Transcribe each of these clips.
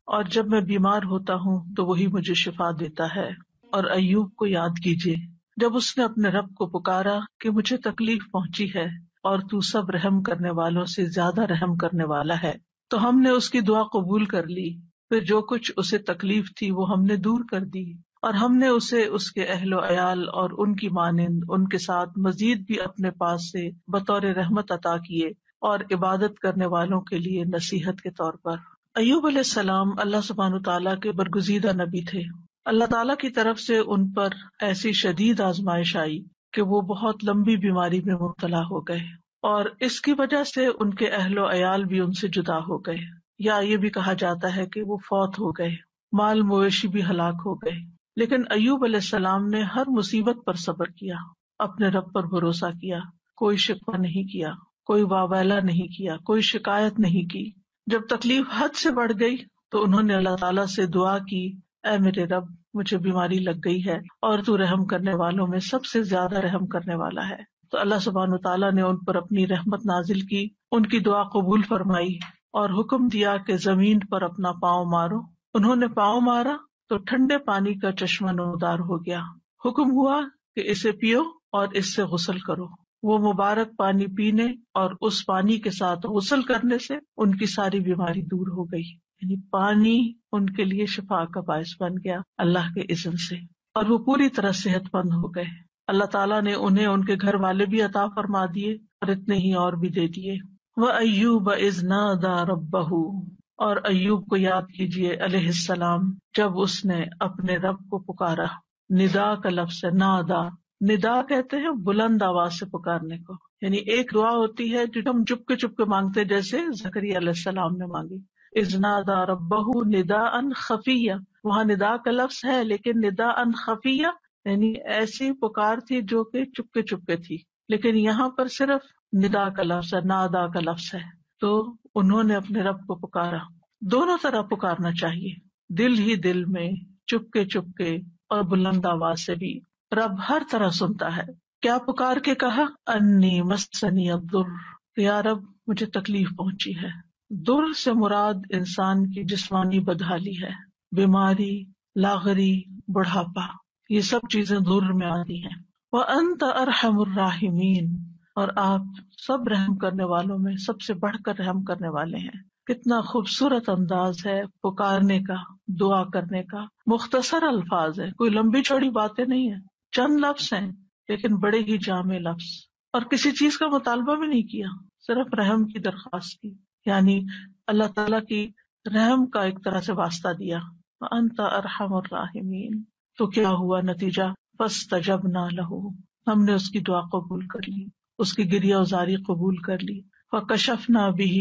اور جب میں بیمار ہوتا ہوں تو وہی مجھے شفا دیتا ہے۔ اور ایوب کو یاد کیجیے جب اس نے اپنے رب کو پکارا کہ مجھے تکلیف پہنچی ہے اور تو سب رحم کرنے والوں سے زیادہ رحم کرنے والا ہے، تو ہم نے اس کی دعا قبول کر لی۔ پھر جو کچھ اسے تکلیف تھی وہ ہم نے دور کر دی، اور ہم نے اسے اس کے اہل و عیال اور ان کی مانند ان کے ساتھ مزید بھی اپنے پاس سے بطور رحمت عطا کیے اور عبادت کرنے والوں کے لیے نصیحت کے طور پر۔ ایوب علیہ السلام اللہ سبحانہ تعالیٰ کے برگزیدہ نبی تھے۔ اللہ تعالیٰ کی طرف سے ان پر ایسی شدید آزمائش آئی کہ وہ بہت لمبی بیماری میں مبتلا ہو گئے، اور اس کی وجہ سے ان کے اہل و عیال بھی ان سے جدا ہو گئے، یا یہ بھی کہا جاتا ہے کہ وہ فوت ہو گئے، مال مویشی بھی ہلاک ہو گئے۔ لیکن ایوب علیہ السلام نے ہر مصیبت پر صبر کیا، اپنے رب پر بھروسہ کیا، کوئی شکوہ نہیں کیا، کوئی واویلا نہیں کیا، کوئی شکایت نہیں کی۔ جب تکلیف حد سے بڑھ گئی تو انہوں نے اللہ تعالیٰ سے دعا کی، اے میرے رب، مجھے بیماری لگ گئی ہے اور تو رحم کرنے والوں میں سب سے زیادہ رحم کرنے والا ہے۔ تو اللہ سبحانہ تعالیٰ نے ان پر اپنی رحمت نازل کی، ان کی دعا قبول فرمائی اور حکم دیا کہ زمین پر اپنا پاؤں مارو۔ انہوں نے پاؤں مارا تو ٹھنڈے پانی کا چشمہ نمودار ہو گیا۔ حکم ہوا کہ اسے پیو اور اس سے غسل کرو۔ وہ مبارک پانی پینے اور اس پانی کے ساتھ غسل کرنے سے ان کی ساری بیماری دور ہو گئی، یعنی پانی ان کے لیے شفا کا باعث بن گیا اللہ کے اذن سے، اور وہ پوری طرح صحت مند ہو گئے۔ اللہ تعالیٰ نے انہیں ان کے گھر والے بھی عطا فرما دیے اور اتنے ہی اور بھی دے دیے۔ وَأَيُّوبَ إِذْ نَادَىٰ رَبَّهُ، اور ایوب کو یاد کیجیے علیہ السلام جب اس نے اپنے رب کو پکارا۔ ندا کا لفظ ہے، نادا، ندا کہتے ہیں بلند آواز سے پکارنے کو، یعنی ایک دعا ہوتی ہے جو ہم چپ کے مانگتے، جیسے زکریا علیہ السلام نے مانگی، اذ نادى ربه نداء خفیا۔ وہاں ندا کا لفظ ہے لیکن نداء خفیا یعنی ایسی پکار تھی جو کہ چپ کے تھی، لیکن یہاں پر صرف ندا کا لفظ ہے، نادا کا لفظ ہے۔ تو انہوں نے اپنے رب کو پکارا۔ دونوں طرح پکارنا چاہیے، دل ہی دل میں، چپ کے اور بلند آواز سے بھی۔ رب ہر طرح سنتا ہے۔ کیا پکار کے کہا؟ انی مسنی الضر، یا رب مجھے تکلیف پہنچی ہے۔ در سے مراد انسان کی جسمانی بدحالی ہے، بیماری، لاغری، بڑھاپا، یہ سب چیزیں در میں آتی ہیں۔ وَأَنْتَ أَرْحَمُ الرَّاحِمِينَ، اور آپ سب رحم کرنے والوں میں سب سے بڑھ کر رحم کرنے والے ہیں۔ کتنا خوبصورت انداز ہے پکارنے کا، دعا کرنے کا۔ مختصر الفاظ ہیں، کوئی لمبی چوڑی باتیں نہیں ہیں، چند لفظ ہیں لیکن بڑے ہی جامع لفظ، اور کسی چیز کا مطالبہ بھی نہیں کیا، صرف رحم کی درخواست کی، یعنی اللہ تعالیٰ کی رحم کا ایک طرح سے واسطہ دیا۔ وَأَنْتَ أَرْحَمُ الرَّاحِمِينَ، تو کیا ہوا نتیجہ؟ فَاسْتَجَبْنَا لَهُ، ہم نے اس کی دعا قبول کر لی، اس کی گریہ ازاری قبول کر لی۔ فَكَشَفْنَا بِهِ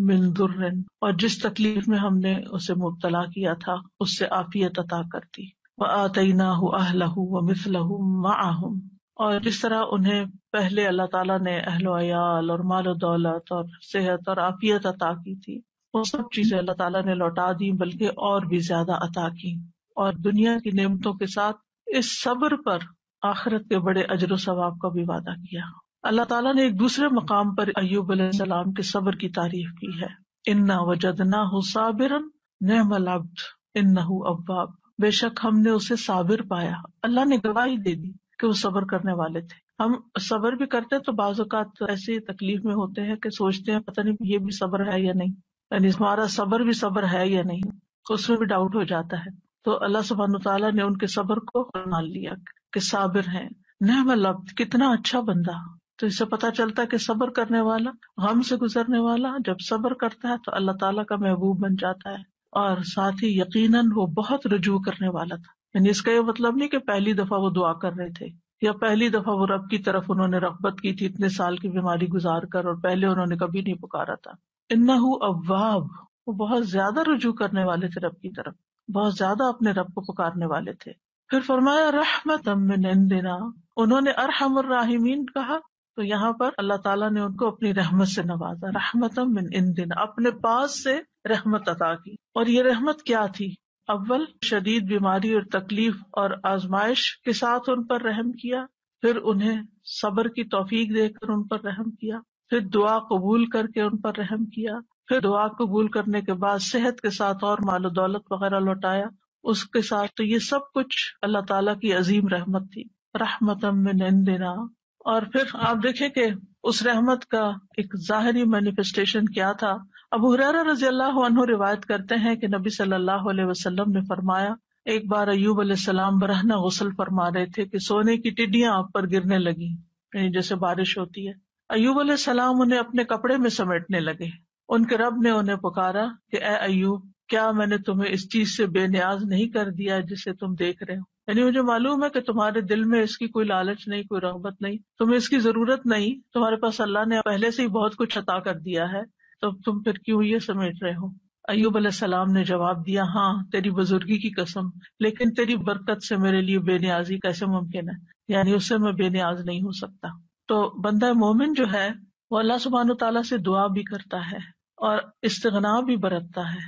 مِن ضُرٍّ، اور جس تکلیف میں ہم نے اسے مبتلا کیا تھا اس سے عافیت عطا کر دی۔ وَآتَيْنَاهُ أَهْلَهُ وَمِثْلَهُم مَّعَهُمْ، اور جس طرح انہیں پہلے اللہ تعالیٰ نے اہل و عیال اور مال و دولت اور صحت اور عافیت عطا کی تھی، وہ سب چیزیں اللہ تعالیٰ نے لوٹا دی، بلکہ اور بھی زیادہ عطا کی، اور دنیا کی نعمتوں کے ساتھ اس صبر پر آخرت کے بڑے اجر و ثواب کا بھی وعدہ کیا۔ اللہ تعالیٰ نے ایک دوسرے مقام پر ایوب علیہ السلام کے صبر کی تعریف کی ہے، اِنَّا وَجَدْنَاهُ صَابِرًا نِعْمَ الْعَبْدُ إِنَّهُ أَوَّابٌ، بے شک ہم نے اسے صابر پایا، اللہ نے گواہی دے دی کہ وہ صبر کرنے والے تھے۔ ہم صبر بھی کرتے ہیں تو بعض اوقات ایسی تکلیف میں ہوتے ہیں کہ سوچتے ہیں پتہ نہیں یہ بھی صبر ہے یا نہیں، یعنی ہمارا صبر بھی صبر ہے یا نہیں، اس میں بھی ڈاؤٹ ہو جاتا ہے۔ تو اللہ سبحانہ تعالیٰ نے ان کے صبر کو مان لیا کہ صابر ہیں۔ نعم العبد، کتنا اچھا بندہ۔ تو اس سے پتہ چلتا ہے کہ صبر کرنے والا، غم سے گزرنے والا جب صبر کرتا ہے تو اللہ تعالیٰ کا محبوب بن جاتا ہے، اور ساتھ ہی یقیناً وہ بہت رجوع کرنے والا تھا۔ یعنی اس کا یہ مطلب نہیں کہ پہلی دفعہ وہ دعا کر رہے تھے یا پہلی دفعہ وہ رب کی طرف انہوں نے رغبت کی تھی اتنے سال کی بیماری گزار کر، اور پہلے انہوں نے کبھی نہیں پکارا تھا۔ انہ اواب، وہ بہت زیادہ رجوع کرنے والے تھے رب کی طرف، بہت زیادہ اپنے رب کو پکارنے والے تھے۔ پھر فرمایا رحمتا من عندنا، انہوں نے ارحم الراحمین کہا تو یہاں پر اللہ تعالیٰ نے ان کو اپنی رحمت سے نوازا، رحمتا من عندنا، اپنے پاس سے رحمت عطا کی۔ اور یہ رحمت کیا تھی؟ اول شدید بیماری اور تکلیف اور آزمائش کے ساتھ ان پر رحم کیا، پھر انہیں صبر کی توفیق دے کر ان پر رحم کیا، پھر دعا قبول کر کے ان پر رحم کیا، پھر دعا قبول کرنے کے بعد صحت کے ساتھ اور مال و دولت وغیرہ لوٹایا اس کے ساتھ. تو یہ سب کچھ اللہ تعالیٰ کی عظیم رحمت تھی، رحمتم من عندنا. اور پھر آپ دیکھیں کہ اس رحمت کا ایک ظاہری مینیفیسٹیشن کیا تھا. ابو ہریرہ رضی اللہ عنہ روایت کرتے ہیں کہ نبی صلی اللہ علیہ وسلم نے فرمایا، ایک بار ایوب علیہ السلام برہنہ غسل فرما رہے تھے کہ سونے کی ٹڈیاں آپ پر گرنے لگی، یعنی جیسے بارش ہوتی ہے. ایوب علیہ السلام انہیں اپنے کپڑے میں سمیٹنے لگے. ان کے رب نے انہیں پکارا کہ اے ایوب، کیا میں نے تمہیں اس چیز سے بے نیاز نہیں کر دیا جسے تم دیکھ رہے ہو؟ یعنی مجھے معلوم ہے کہ تمہارے دل میں اس کی کوئی لالچ نہیں، کوئی رغبت نہیں، تمہیں اس کی ضرورت نہیں، تمہارے پاس اللہ نے پہلے سے ہی بہت کچھ عطا کر دیا ہے، تو تم پھر کیوں یہ سمیٹ رہے ہو؟ ایوب علیہ السلام نے جواب دیا، ہاں تیری بزرگی کی قسم، لیکن تیری برکت سے میرے لیے بے نیازی کیسے ممکن ہے، یعنی اس سے میں بے نیاز نہیں ہو سکتا. تو بندہ مومن جو ہے وہ اللہ سبحانہ تعالیٰ سے دعا بھی کرتا ہے اور استغنا بھی برتتا ہے،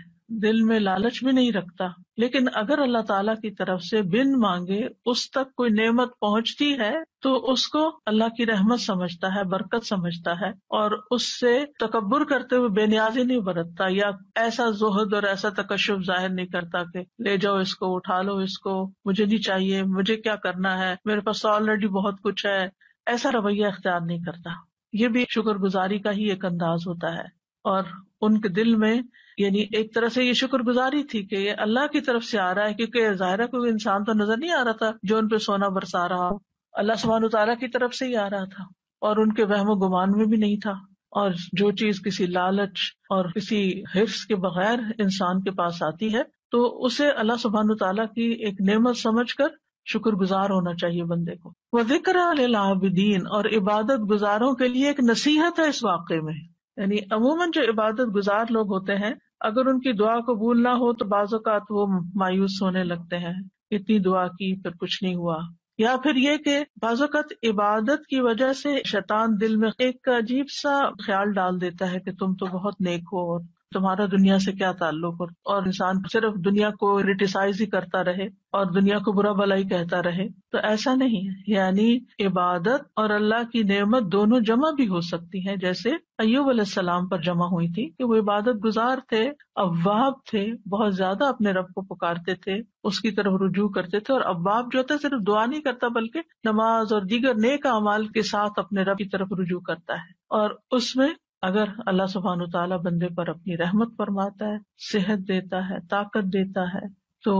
دل میں لالچ بھی نہیں رکھتا، لیکن اگر اللہ تعالیٰ کی طرف سے بن مانگے اس تک کوئی نعمت پہنچتی ہے تو اس کو اللہ کی رحمت سمجھتا ہے، برکت سمجھتا ہے، اور اس سے تکبر کرتے ہوئے بے نیازی نہیں برتتا یا ایسا زہد اور ایسا تکشف ظاہر نہیں کرتا کہ لے جاؤ اس کو، اٹھا لو اس کو، مجھے نہیں چاہیے، مجھے کیا کرنا ہے، میرے پاس آلریڈی بہت کچھ ہے، ایسا رویہ اختیار نہیں کرتا. یہ بھی شکر گزاری کا ہی ایک انداز ہوتا ہے. اور ان کے دل میں یعنی ایک طرح سے یہ شکر گزاری تھی کہ یہ اللہ کی طرف سے آ رہا ہے، کیونکہ ظاہر ہے کوئی انسان تو نظر نہیں آ رہا تھا جو ان پہ سونا برسا رہا ہو، اللہ سبحانہ تعالیٰ کی طرف سے ہی آ رہا تھا، اور ان کے وہم و گمان میں بھی نہیں تھا. اور جو چیز کسی لالچ اور کسی حرص کے بغیر انسان کے پاس آتی ہے تو اسے اللہ سبحانہ تعالیٰ کی ایک نعمت سمجھ کر شکر گزار ہونا چاہیے بندے کو. وَذِكْرَىٰ لِلْعَابِدِينَ، اور عبادت گزاروں کے لیے ایک نصیحت ہے اس واقعے میں. یعنی عموماً جو عبادت گزار لوگ ہوتے ہیں اگر ان کی دعا قبول نہ ہو تو بعض اوقات وہ مایوس ہونے لگتے ہیں، اتنی دعا کی پھر کچھ نہیں ہوا، یا پھر یہ کہ بعض اوقات عبادت کی وجہ سے شیطان دل میں ایک عجیب سا خیال ڈال دیتا ہے کہ تم تو بہت نیک ہو اور تمہارا دنیا سے کیا تعلق ہو، اور انسان صرف دنیا کو کریٹیسائز ہی کرتا رہے اور دنیا کو برا بھلا ہی کہتا رہے. تو ایسا نہیں ہے، یعنی عبادت اور اللہ کی نعمت دونوں جمع بھی ہو سکتی ہیں، جیسے ایوب علیہ السلام پر جمع ہوئی تھی کہ وہ عبادت گزار تھے، اواب تھے، بہت زیادہ اپنے رب کو پکارتے تھے، اس کی طرف رجوع کرتے تھے. اور اواب جو ہوتا ہے صرف دعا نہیں کرتا بلکہ نماز اور دیگر نیک اعمال کے ساتھ اپنے رب کی طرف رجوع کرتا ہے. اور اس میں اگر اللہ سبحانہ تعالیٰ بندے پر اپنی رحمت فرماتا ہے، صحت دیتا ہے، طاقت دیتا ہے، تو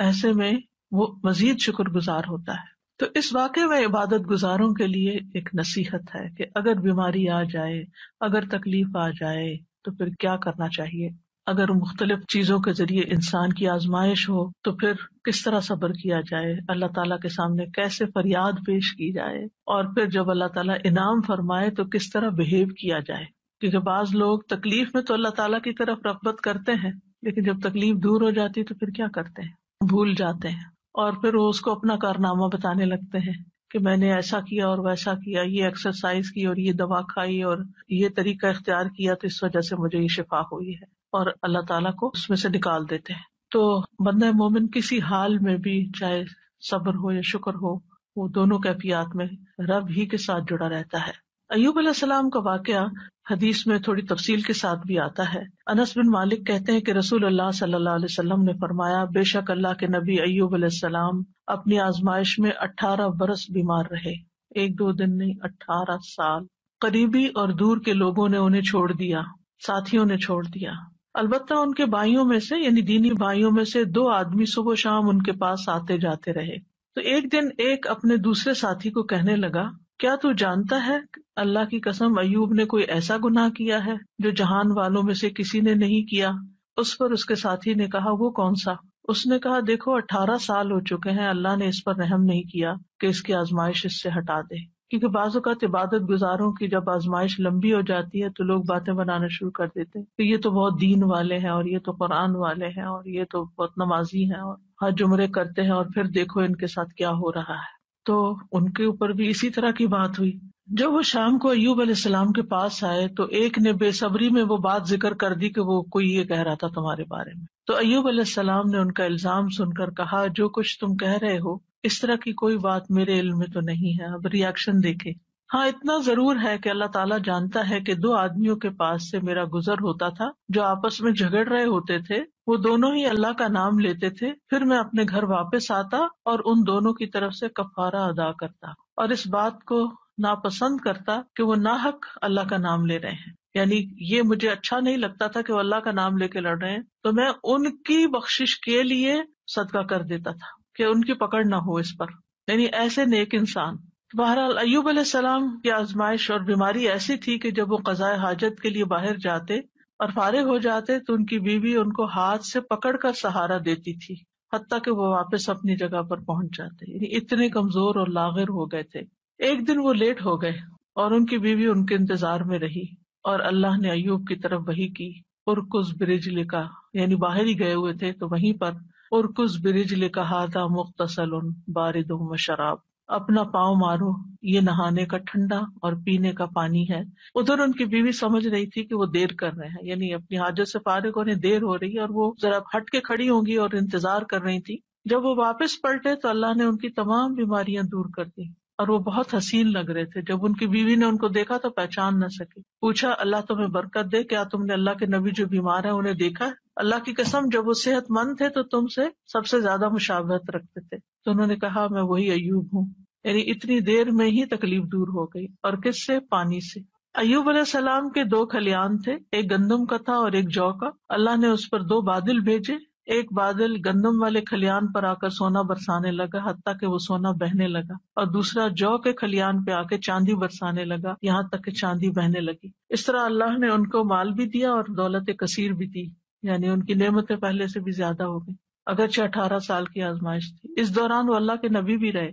ایسے میں وہ مزید شکر گزار ہوتا ہے. تو اس واقعے میں عبادت گزاروں کے لیے ایک نصیحت ہے کہ اگر بیماری آ جائے، اگر تکلیف آ جائے تو پھر کیا کرنا چاہیے. اگر مختلف چیزوں کے ذریعے انسان کی آزمائش ہو تو پھر کس طرح صبر کیا جائے، اللہ تعالیٰ کے سامنے کیسے فریاد پیش کی جائے، اور پھر جب اللہ تعالیٰ انعام فرمائے تو کس طرح بہیو کیا جائے. کیونکہ بعض لوگ تکلیف میں تو اللہ تعالیٰ کی طرف رغبت کرتے ہیں، لیکن جب تکلیف دور ہو جاتی ہے تو پھر کیا کرتے ہیں، بھول جاتے ہیں، اور پھر وہ اس کو اپنا کارنامہ بتانے لگتے ہیں کہ میں نے ایسا کیا اور ویسا کیا، یہ ایکسرسائز کی اور یہ دوا کھائی اور یہ طریقہ اختیار کیا تو اس وجہ سے مجھے یہ شفا ہوئی ہے، اور اللہ تعالیٰ کو اس میں سے نکال دیتے ہیں. تو بندہ مومن کسی حال میں بھی، چاہے صبر ہو یا شکر ہو، وہ دونوں کیفیات میں رب ہی کے ساتھ جڑا رہتا ہے. ایوب علیہ السلام کا واقعہ حدیث میں تھوڑی تفصیل کے ساتھ بھی آتا ہے. انس بن مالک کہتے ہیں کہ رسول اللہ صلی اللہ علیہ وسلم نے فرمایا، بے شک اللہ کے نبی ایوب علیہ السلام اپنی آزمائش میں 18 برس بیمار رہے، ایک دو دن نہیں، 18 سال. قریبی اور دور کے لوگوں نے انہیں چھوڑ دیا، ساتھیوں نے چھوڑ دیا، البتہ ان کے بھائیوں میں سے یعنی دینی بھائیوں میں سے 2 آدمی صبح و شام ان کے پاس آتے جاتے رہے. تو ایک دن ایک اپنے دوسرے ساتھی کو کہنے لگا، کیا تو جانتا ہے اللہ کی قسم ایوب نے کوئی ایسا گناہ کیا ہے جو جہان والوں میں سے کسی نے نہیں کیا؟ اس پر اس کے ساتھی نے کہا، وہ کون سا؟ اس نے کہا، دیکھو 18 سال ہو چکے ہیں، اللہ نے اس پر رحم نہیں کیا کہ اس کی آزمائش اس سے ہٹا دے. کیونکہ بعض اوقات عبادت گزاروں کی جب آزمائش لمبی ہو جاتی ہے تو لوگ باتیں بنانا شروع کر دیتے ہیں کہ یہ تو بہت دین والے ہیں، اور یہ تو قرآن والے ہیں، اور یہ تو بہت نمازی ہیں، اور حج عمرے کرتے ہیں، اور پھر دیکھو ان کے ساتھ کیا ہو رہا ہے. تو ان کے اوپر بھی اسی طرح کی بات ہوئی. جب وہ شام کو ایوب علیہ السلام کے پاس آئے تو ایک نے بے صبری میں وہ بات ذکر کر دی کہ وہ کوئی یہ کہہ رہا تھا تمہارے بارے میں. تو ایوب علیہ السلام نے ان کا الزام سن کر کہا، جو کچھ تم کہہ رہے ہو اس طرح کی کوئی بات میرے علم میں تو نہیں ہے. اب ریاکشن دیکھے، ہاں اتنا ضرور ہے کہ اللہ تعالیٰ جانتا ہے کہ 2 آدمیوں کے پاس سے میرا گزر ہوتا تھا جو آپس میں جھگڑ رہے ہوتے تھے، وہ دونوں ہی اللہ کا نام لیتے تھے، پھر میں اپنے گھر واپس آتا اور ان دونوں کی طرف سے کفارہ ادا کرتا اور اس بات کو ناپسند کرتا کہ وہ ناحق اللہ کا نام لے رہے ہیں، یعنی یہ مجھے اچھا نہیں لگتا تھا کہ وہ اللہ کا نام لے کے لڑ رہے ہیں، تو میں ان کی بخشش کے لیے صدقہ کر دیتا تھا کہ ان کی پکڑ نہ ہو اس پر، یعنی ایسے نیک انسان۔ بہرحال ایوب علیہ السلام کی آزمائش اور بیماری ایسی تھی کہ جب وہ قضائے حاجت کے لیے باہر جاتے اور فارغ ہو جاتے تو ان کی بیوی ان کو ہاتھ سے پکڑ کر سہارا دیتی تھی حتیٰ کہ وہ واپس اپنی جگہ پر پہنچ جاتے، یعنی اتنے کمزور اور لاغر ہو گئے تھے۔ ایک دن وہ لیٹ ہو گئے اور ان کی بیوی ان کے انتظار میں رہی اور اللہ نے ایوب کی طرف وحی کی، ارکز برجلک، یعنی باہر ہی گئے ہوئے تھے تو وہیں پر ارکز برجلک ھذا مغتسل بارد وشراب، اپنا پاؤں مارو، یہ نہانے کا ٹھنڈا اور پینے کا پانی ہے۔ ادھر ان کی بیوی سمجھ رہی تھی کہ وہ دیر کر رہے ہیں، یعنی اپنی حاجت سے فارغ ہونے دیر ہو رہی ہے اور وہ ذرا ہٹ کے کھڑی ہوں گی اور انتظار کر رہی تھی۔ جب وہ واپس پلٹے تو اللہ نے ان کی تمام بیماریاں دور کر دی اور وہ بہت حسین لگ رہے تھے۔ جب ان کی بیوی نے ان کو دیکھا تو پہچان نہ سکی، پوچھا اللہ تمہیں برکت دے، کیا تم نے اللہ کے نبی جو بیمار ہیں انہیں دیکھا ہے؟ اللہ کی قسم جب وہ صحت مند تھے تو تم سے سب سے زیادہ مشابہت رکھتے تھے۔ تو انہوں نے کہا میں وہی ایوب ہوں، یعنی اتنی دیر میں ہی تکلیف دور ہو گئی۔ اور کس سے؟ پانی سے۔ ایوب علیہ السلام کے 2 کھلیان تھے، ایک گندم کا تھا اور ایک جو کا۔ اللہ نے اس پر 2 بادل بھیجے، ایک بادل گندم والے کھلیان پر آ کر سونا برسانے لگا حتیٰ کہ وہ سونا بہنے لگا، اور دوسرا جو کے کھلیان پہ آ کے چاندی برسانے لگا یہاں تک کہ چاندی بہنے لگی۔ اس طرح اللہ نے ان کو مال بھی دیا اور دولت کثیر بھی دی، یعنی ان کی نعمتیں پہلے سے بھی زیادہ ہو گئی، اگرچہ 18 سال کی آزمائش تھی۔ اس دوران وہ اللہ کے نبی بھی رہے،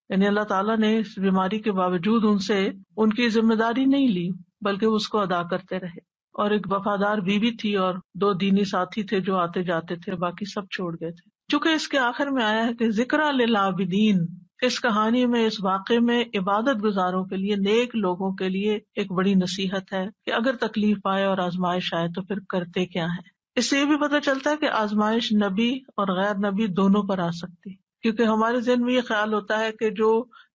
یعنی اللہ تعالیٰ نے اس بیماری کے باوجود ان سے ان کی ذمہ داری نہیں لی بلکہ وہ اس کو ادا کرتے رہے۔ اور ایک وفادار بیوی تھی اور 2 دینی ساتھی تھے جو آتے جاتے تھے، باقی سب چھوڑ گئے تھے۔ چونکہ اس کے آخر میں آیا ہے کہ ذکر للعابدین، اس کہانی میں، اس واقعے میں عبادت گزاروں کے لیے، نیک لوگوں کے لیے ایک بڑی نصیحت ہے کہ اگر تکلیف آئے اور آزمائش آئے تو پھر کرتے کیا ہیں۔ اس سے یہ بھی پتہ چلتا ہے کہ آزمائش نبی اور غیر نبی دونوں پر آ سکتی، کیونکہ ہمارے ذہن میں یہ خیال ہوتا ہے کہ جو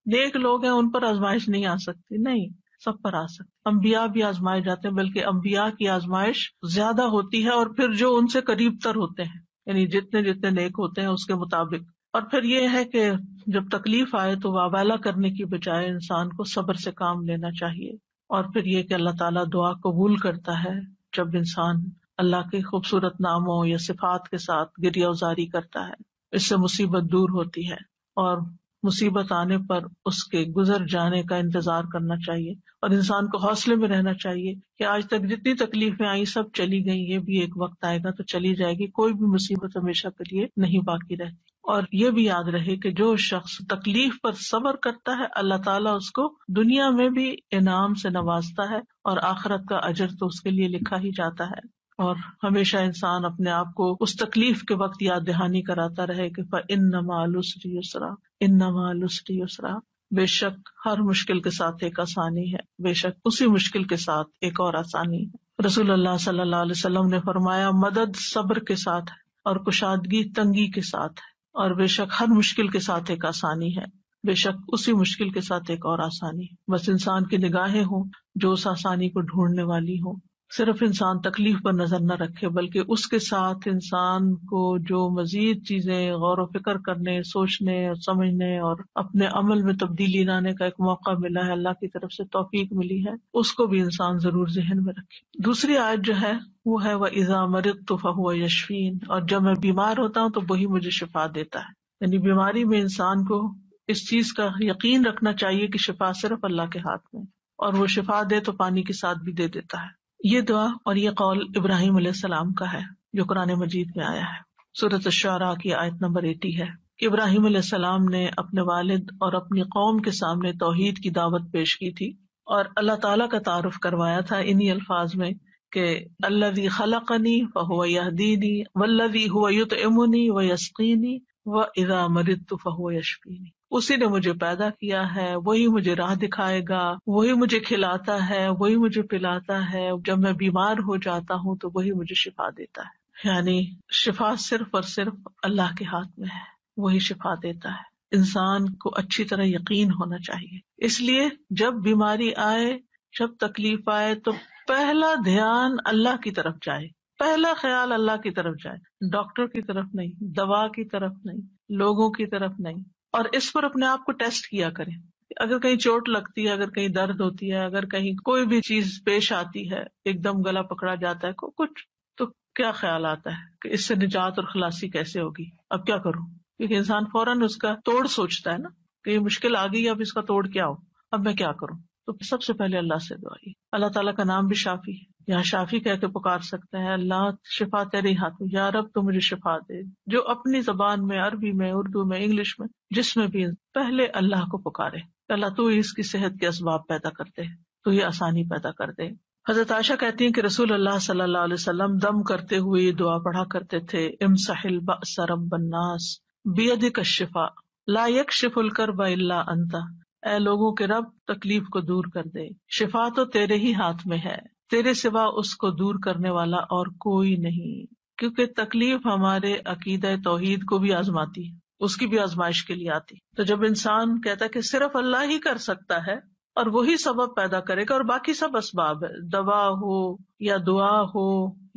نیک لوگ ہیں ان پر آزمائش نہیں آ سکتی، نہیں، سب پر آ سکتی۔ انبیاء بھی آزمائے جاتے ہیں، بلکہ انبیاء کی آزمائش زیادہ ہوتی ہے، اور پھر جو ان سے قریب تر ہوتے ہیں، یعنی جتنے جتنے نیک ہوتے ہیں اس کے مطابق۔ اور پھر یہ ہے کہ جب تکلیف آئے تو واویلا کرنے کی بجائے انسان کو صبر سے کام لینا چاہیے، اور پھر یہ کہ اللہ تعالیٰ دعا قبول کرتا ہے جب انسان اللہ کے خوبصورت ناموں یا صفات کے ساتھ گریہ وزاری کرتا ہے، اس سے مصیبت دور ہوتی ہے، اور مصیبت آنے پر اس کے گزر جانے کا انتظار کرنا چاہیے، اور انسان کو حوصلے میں رہنا چاہیے کہ آج تک جتنی تکلیفیں آئی سب چلی گئی، یہ بھی ایک وقت آئے گا تو چلی جائے گی، کوئی بھی مصیبت ہمیشہ کے لیے نہیں باقی رہتی۔ اور یہ بھی یاد رہے کہ جو شخص تکلیف پر صبر کرتا ہے اللہ تعالیٰ اس کو دنیا میں بھی انعام سے نوازتا ہے، اور آخرت کا اجر تو اس کے لیے لکھا ہی جاتا ہے۔ اور ہمیشہ انسان اپنے آپ کو اس تکلیف کے وقت یاد دہانی کراتا رہے کہ فَإِنَّ مَعَ الْعُسْرِ يُسْرًا، إِنَّ مَعَ الْعُسْرِ يُسْرًا، بے شک ہر مشکل کے ساتھ ایک آسانی ہے، بے شک اسی مشکل کے ساتھ ایک اور آسانی ہے۔ رسول اللہ صلی اللہ علیہ وسلم نے فرمایا مدد صبر کے ساتھ ہے اور کشادگی تنگی کے ساتھ ہے، اور بے شک ہر مشکل کے ساتھ ایک آسانی ہے، بے شک اسی مشکل کے ساتھ ایک اور آسانی ہے۔ بس انسان کی نگاہیں ہوں جو اس آسانی کو ڈھونڈنے والی ہوں، صرف انسان تکلیف پر نظر نہ رکھے بلکہ اس کے ساتھ انسان کو جو مزید چیزیں غور و فکر کرنے، سوچنے اور سمجھنے اور اپنے عمل میں تبدیلی لانے کا ایک موقع ملا ہے، اللہ کی طرف سے توفیق ملی ہے، اس کو بھی انسان ضرور ذہن میں رکھے۔ دوسری آیت جو ہے وہ ہے وَإِذَا مَرِضْتُ فَهُوَ يَشْفِينِ، اور جب میں بیمار ہوتا ہوں تو وہی مجھے شفا دیتا ہے۔ یعنی بیماری میں انسان کو اس چیز کا یقین رکھنا چاہیے کہ شفا صرف اللہ کے ہاتھ میں، اور وہ شفا دے تو پانی کے ساتھ بھی دے دیتا ہے۔ یہ دعا اور یہ قول ابراہیم علیہ السلام کا ہے جو قرآن مجید میں آیا ہے۔ سورۃ الشعراء کی آیت نمبر 80 ہے کہ ابراہیم علیہ السلام نے اپنے والد اور اپنی قوم کے سامنے توحید کی دعوت پیش کی تھی اور اللہ تعالیٰ کا تعارف کروایا تھا انہی الفاظ میں کہ الذی خلقنی فہو یہدینی والذی هو یطعمنی ویسقینی واذا مرضت فہو یشفینی، اسی نے مجھے پیدا کیا ہے، وہی مجھے راہ دکھائے گا، وہی مجھے کھلاتا ہے، وہی مجھے پلاتا ہے، جب میں بیمار ہو جاتا ہوں تو وہی مجھے شفا دیتا ہے۔ یعنی شفا صرف اور صرف اللہ کے ہاتھ میں ہے، وہی شفا دیتا ہے۔ انسان کو اچھی طرح یقین ہونا چاہیے. اس لیے جب بیماری آئے، جب تکلیف آئے تو پہلا دھیان اللہ کی طرف جائے، پہلا خیال اللہ کی طرف جائے، ڈاکٹر کی طرف نہیں، دوا کی طرف نہیں، لوگوں کی طرف نہیں. اور اس پر اپنے آپ کو ٹیسٹ کیا کریں. اگر کہیں چوٹ لگتی ہے، اگر کہیں درد ہوتی ہے، اگر کہیں کوئی بھی چیز پیش آتی ہے، ایک دم گلا پکڑا جاتا ہے کچھ، تو کیا خیال آتا ہے کہ اس سے نجات اور خلاصی کیسے ہوگی، اب کیا کروں؟ کیونکہ انسان فوراً اس کا توڑ سوچتا ہے نا کہ یہ مشکل آ گئی، اب اس کا توڑ کیا ہو، اب میں کیا کروں؟ تو سب سے پہلے اللہ سے دعائی. اللہ تعالیٰ کا نام بھی شافی ہے، یہاں شافی کہہ کے پکار سکتے ہیں، اللہ شفا تیرے ہاتھ میں، یا رب تو مجھے شفا دے. جو اپنی زبان میں، عربی میں، اردو میں، انگلش میں، جس میں بھی پہلے اللہ کو پکارے، اللہ تو اس کی صحت کے اسباب پیدا کرتے، تو یہ آسانی پیدا کر دے. حضرت عائشہ کہتی ہیں کہ رسول اللہ صلی اللہ علیہ وسلم دم کرتے ہوئے یہ دعا پڑھا کرتے تھے، امسح البأس رب الناس بیدک الشفاء لا یکشف الکرب الا انت. اے لوگوں کے رب، تکلیف کو دور کر دے، شفا تو تیرے ہی ہاتھ میں ہے، تیرے سوا اس کو دور کرنے والا اور کوئی نہیں. کیونکہ تکلیف ہمارے عقیدہ توحید کو بھی آزماتی ہے، اس کی بھی آزمائش کے لیے آتی. تو جب انسان کہتا ہے کہ صرف اللہ ہی کر سکتا ہے اور وہی سبب پیدا کرے گا اور باقی سب اسباب ہے، دوا ہو یا دعا ہو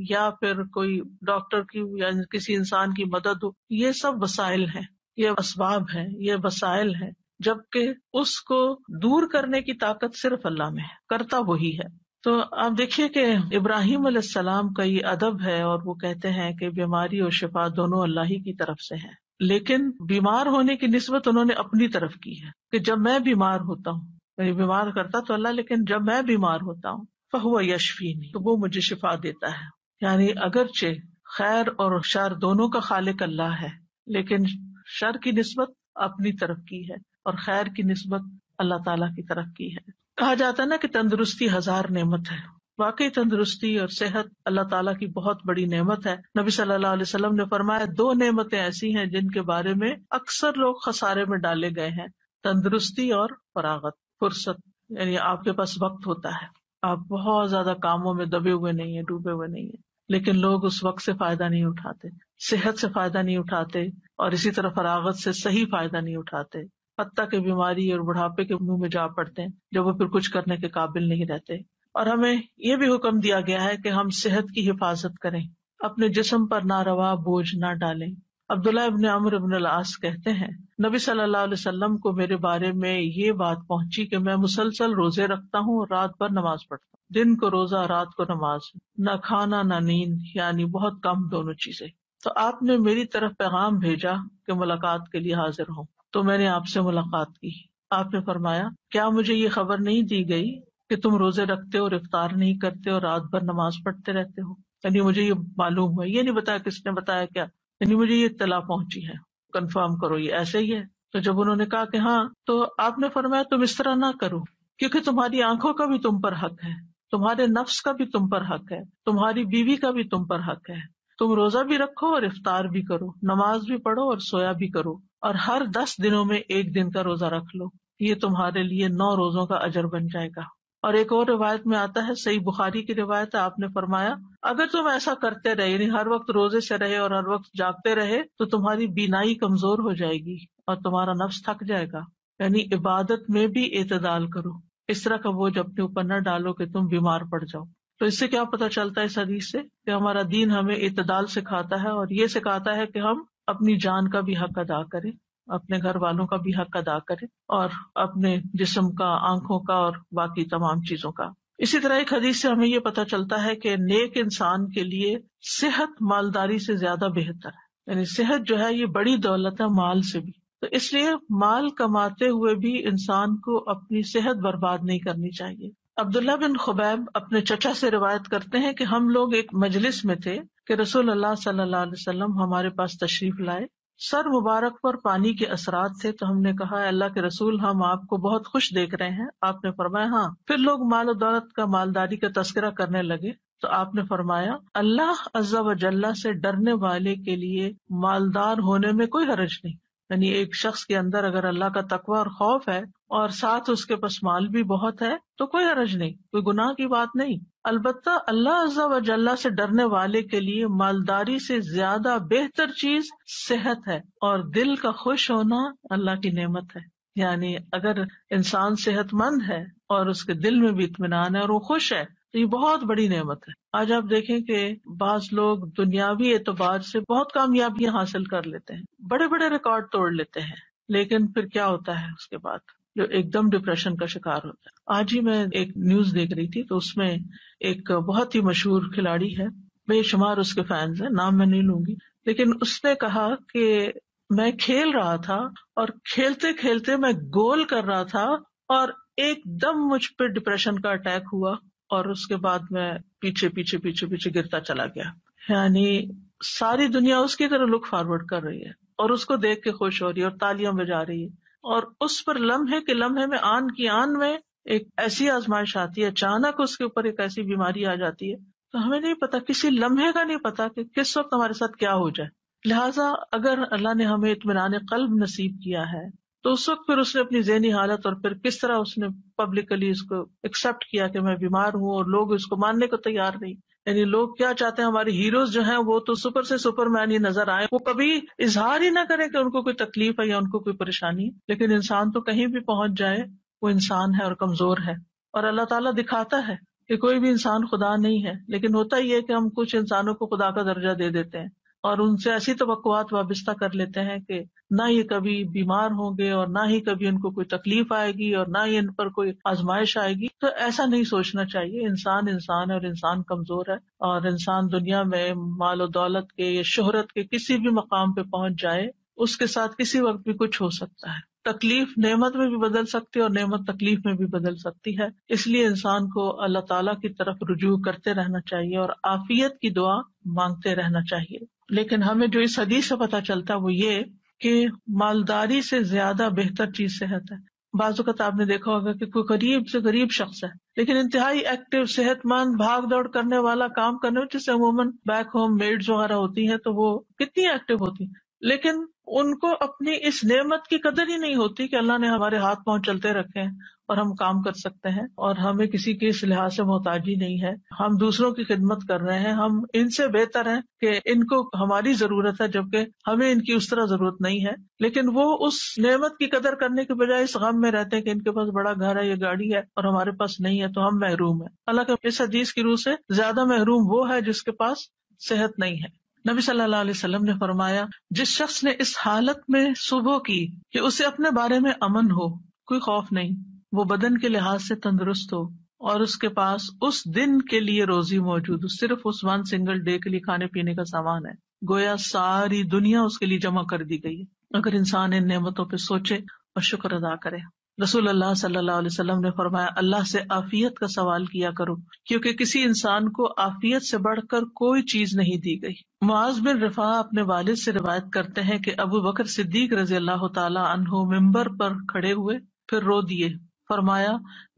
یا پھر کوئی ڈاکٹر کی یا کسی انسان کی مدد ہو، یہ سب وسائل ہیں، یہ اسباب ہیں، یہ وسائل ہیں، جبکہ اس کو دور کرنے کی طاقت صرف اللہ میں ہے، کرتا وہی ہے. تو آپ دیکھیے کہ ابراہیم علیہ السلام کا یہ ادب ہے، اور وہ کہتے ہیں کہ بیماری اور شفا دونوں اللہ ہی کی طرف سے ہیں، لیکن بیمار ہونے کی نسبت انہوں نے اپنی طرف کی ہے کہ جب میں بیمار ہوتا ہوں، یعنی بیمار کرتا تو اللہ، لیکن جب میں بیمار ہوتا ہوں فَهُوَ يَشْفِينِ، تو وہ مجھے شفا دیتا ہے. یعنی اگرچہ خیر اور شر دونوں کا خالق اللہ ہے، لیکن شر کی نسبت اپنی طرف کی ہے اور خیر کی نسبت اللہ تعالیٰ کی طرف کی ہے. کہا جاتا ہے نا کہ تندرستی 1000 نعمت ہے. واقعی تندرستی اور صحت اللہ تعالیٰ کی بہت بڑی نعمت ہے. نبی صلی اللہ علیہ وسلم نے فرمایا 2 نعمتیں ایسی ہیں جن کے بارے میں اکثر لوگ خسارے میں ڈالے گئے ہیں، تندرستی اور فراغت، فرصت. یعنی آپ کے پاس وقت ہوتا ہے، آپ بہت زیادہ کاموں میں دبے ہوئے نہیں ہیں، ڈوبے ہوئے نہیں ہیں، لیکن لوگ اس وقت سے فائدہ نہیں اٹھاتے، صحت سے فائدہ نہیں اٹھاتے، اور اسی طرح فراغت سے صحیح فائدہ نہیں اٹھاتے، حتیٰ کہ بیماری اور بڑھاپے کے منہ میں جا پڑتے ہیں جب وہ پھر کچھ کرنے کے قابل نہیں رہتے. اور ہمیں یہ بھی حکم دیا گیا ہے کہ ہم صحت کی حفاظت کریں، اپنے جسم پر ناروا بوجھ نہ ڈالیں. عبداللہ ابن عمرو ابن العاص کہتے ہیں نبی صلی اللہ علیہ وسلم کو میرے بارے میں یہ بات پہنچی کہ میں مسلسل روزے رکھتا ہوں اور رات بھر نماز پڑھتا ہوں، دن کو روزہ رات کو نماز، نہ کھانا نہ نیند، یعنی بہت کم دونوں چیزیں. تو آپ نے میری طرف پیغام بھیجا کہ ملاقات کے لیے حاضر ہوں، تو میں نے آپ سے ملاقات کی. آپ نے فرمایا کیا مجھے یہ خبر نہیں دی گئی کہ تم روزے رکھتے ہو اور افطار نہیں کرتے اور رات بھر نماز پڑھتے رہتے ہو؟ یعنی مجھے یہ معلوم ہوا، یہ نہیں بتایا کس نے بتایا کیا، یعنی مجھے یہ اطلاع پہنچی ہے، کنفرم کرو یہ ایسے ہی ہے. تو جب انہوں نے کہا کہ ہاں، تو آپ نے فرمایا تم اس طرح نہ کرو، کیونکہ تمہاری آنکھوں کا بھی تم پر حق ہے، تمہارے نفس کا بھی تم پر حق ہے، تمہاری بیوی کا بھی تم پر حق ہے. تم روزہ بھی رکھو اور افطار بھی کرو، نماز بھی پڑھو اور سویا بھی کرو، اور ہر 10 دنوں میں 1 دن کا روزہ رکھ لو، یہ تمہارے لیے 9 روزوں کا اجر بن جائے گا. اور ایک اور روایت میں آتا ہے، صحیح بخاری کی روایت ہے، آپ نے فرمایا اگر تم ایسا کرتے رہے، یعنی ہر وقت روزے سے رہے اور ہر وقت جاگتے رہے، تو تمہاری بینائی کمزور ہو جائے گی اور تمہارا نفس تھک جائے گا. یعنی عبادت میں بھی اعتدال کرو، اس طرح کا بوجھ اپنے اوپر نہ ڈالو کہ تم بیمار پڑ جاؤ. تو اس سے کیا پتہ چلتا ہے اس حدیث سے کہ ہمارا دین ہمیں اعتدال سکھاتا ہے، اور یہ سکھاتا ہے کہ ہم اپنی جان کا بھی حق ادا کریں، اپنے گھر والوں کا بھی حق ادا کریں، اور اپنے جسم کا، آنکھوں کا اور باقی تمام چیزوں کا. اسی طرح ایک حدیث سے ہمیں یہ پتہ چلتا ہے کہ نیک انسان کے لیے صحت مالداری سے زیادہ بہتر ہے. یعنی صحت جو ہے یہ بڑی دولت ہے مال سے بھی. تو اس لیے مال کماتے ہوئے بھی انسان کو اپنی صحت برباد نہیں کرنی چاہیے. عبداللہ بن خبیب اپنے چچا سے روایت کرتے ہیں کہ ہم لوگ ایک مجلس میں تھے کہ رسول اللہ صلی اللہ علیہ وسلم ہمارے پاس تشریف لائے. سر مبارک پر پانی کے اثرات تھے، تو ہم نے کہا اللہ کے رسول ہم آپ کو بہت خوش دیکھ رہے ہیں. آپ نے فرمایا ہاں. پھر لوگ مال و دولت کا، مالداری کا تذکرہ کرنے لگے، تو آپ نے فرمایا اللہ عز و جل سے ڈرنے والے کے لیے مالدار ہونے میں کوئی حرج نہیں. یعنی ایک شخص کے اندر اگر اللہ کا تقوی اور خوف ہے اور ساتھ اس کے پاس مال بھی بہت ہے تو کوئی حرج نہیں، کوئی گناہ کی بات نہیں۔ البتہ اللہ عز و جل سے ڈرنے والے کے لیے مالداری سے زیادہ بہتر چیز صحت ہے، اور دل کا خوش ہونا اللہ کی نعمت ہے۔ یعنی اگر انسان صحت مند ہے اور اس کے دل میں بھی اطمینان ہے اور وہ خوش ہے تو یہ بہت بڑی نعمت ہے۔ آج آپ دیکھیں کہ بعض لوگ دنیاوی اعتبار سے بہت کامیابیاں حاصل کر لیتے ہیں، بڑے بڑے ریکارڈ توڑ لیتے ہیں، لیکن پھر کیا ہوتا ہے اس کے بعد؟ جو ایک دم ڈپریشن کا شکار ہوتا ہے۔ آج ہی میں ایک نیوز دیکھ رہی تھی تو اس میں ایک بہت ہی مشہور کھلاڑی ہے، بے شمار اس کے فینز ہیں، نام میں نہیں لوں گی، لیکن اس نے کہا کہ میں کھیل رہا تھا اور کھیلتے کھیلتے میں گول کر رہا تھا اور ایک دم مجھ پہ ڈپریشن کا اٹیک ہوا اور اس کے بعد میں پیچھے پیچھے پیچھے پیچھے گرتا چلا گیا۔ یعنی ساری دنیا اس کی طرح لک فارورڈ کر رہی ہے اور اس کو دیکھ کے خوش ہو رہی ہے اور تالیاں بجا رہی ہے، اور اس پر لمحے کے لمحے میں آن کی آن میں ایک ایسی آزمائش آتی ہے، اچانک اس کے اوپر ایک ایسی بیماری آ جاتی ہے، تو ہمیں نہیں پتا، کسی لمحے کا نہیں پتا کہ کس وقت ہمارے ساتھ کیا ہو جائے۔ لہٰذا اگر اللہ نے ہمیں اطمینان قلب نصیب کیا ہے تو اس وقت پھر اس نے اپنی ذہنی حالت اور پھر کس طرح اس نے پبلکلی اس کو ایکسپٹ کیا کہ میں بیمار ہوں، اور لوگ اس کو ماننے کو تیار نہیں۔ یعنی لوگ کیا چاہتے ہیں، ہمارے ہیروز جو ہیں وہ تو سپر سے سپر مین ہی نظر آئے، وہ کبھی اظہار ہی نہ کریں کہ ان کو کوئی تکلیف ہے یا ان کو کوئی پریشانی ہے، لیکن انسان تو کہیں بھی پہنچ جائے وہ انسان ہے اور کمزور ہے، اور اللہ تعالیٰ دکھاتا ہے کہ کوئی بھی انسان خدا نہیں ہے، لیکن ہوتا ہی ہے کہ ہم کچھ انسانوں کو خدا کا درجہ دے دیتے ہیں اور ان سے ایسی توقعات وابستہ کر لیتے ہیں کہ نہ یہ کبھی بیمار ہوں گے اور نہ ہی کبھی ان کو کوئی تکلیف آئے گی اور نہ ہی ان پر کوئی آزمائش آئے گی۔ تو ایسا نہیں سوچنا چاہیے، انسان انسان ہے اور انسان کمزور ہے، اور انسان دنیا میں مال و دولت کے یا شہرت کے کسی بھی مقام پہ پہنچ جائے، اس کے ساتھ کسی وقت بھی کچھ ہو سکتا ہے۔ تکلیف نعمت میں بھی بدل سکتی ہے اور نعمت تکلیف میں بھی بدل سکتی ہے، اس لیے انسان کو اللہ تعالیٰ کی طرف رجوع کرتے رہنا چاہیے اور عافیت کی دعا مانگتے رہنا چاہیے۔ لیکن ہمیں جو اس حدیث سے پتہ چلتا ہے وہ یہ کہ مالداری سے زیادہ بہتر چیز صحت ہے۔ بعض اوقات آپ نے دیکھا ہوگا کہ کوئی غریب سے غریب شخص ہے لیکن انتہائی ایکٹیو، صحت مند، بھاگ دوڑ کرنے والا، کام کرنے والا، جس سے عموماً بیک ہوم میڈز وغیرہ ہوتی ہیں تو وہ کتنی ایکٹیو ہوتی ہیں، لیکن ان کو اپنی اس نعمت کی قدر ہی نہیں ہوتی کہ اللہ نے ہمارے ہاتھ پاؤں چلتے رکھے ہیں اور ہم کام کر سکتے ہیں اور ہمیں کسی کی اس لحاظ سے محتاجی نہیں ہے، ہم دوسروں کی خدمت کر رہے ہیں، ہم ان سے بہتر ہیں کہ ان کو ہماری ضرورت ہے جبکہ ہمیں ان کی اس طرح ضرورت نہیں ہے، لیکن وہ اس نعمت کی قدر کرنے کے بجائے اس غم میں رہتے ہیں کہ ان کے پاس بڑا گھر ہے یا گاڑی ہے اور ہمارے پاس نہیں ہے تو ہم محروم ہیں۔ اللہ کے اس حدیث کی روح سے زیادہ محروم وہ ہے جس کے پاس صحت نہیں ہے۔ نبی صلی اللہ علیہ وسلم نے فرمایا، جس شخص نے اس حالت میں صبح کی کہ اسے اپنے بارے میں امن ہو، کوئی خوف نہیں، وہ بدن کے لحاظ سے تندرست ہو اور اس کے پاس اس دن کے لیے روزی موجود ہو، صرف اس ون سنگل ڈے کے لیے کھانے پینے کا سامان ہے، گویا ساری دنیا اس کے لیے جمع کر دی گئی ہے، اگر انسان ان نعمتوں پہ سوچے اور شکر ادا کرے۔ رسول اللہ صلی اللہ علیہ وسلم نے فرمایا، اللہ سے عافیت کا سوال کیا کرو کیونکہ کسی انسان کو عافیت سے بڑھ کر کوئی چیز نہیں دی گئی۔ معاذ بن رفاعہ اپنے والد سے روایت کرتے ہیں کہ ابو بکر صدیق رضی اللہ تعالی عنہ ممبر پر کھڑے ہوئے پھر رو دیے، فرمایا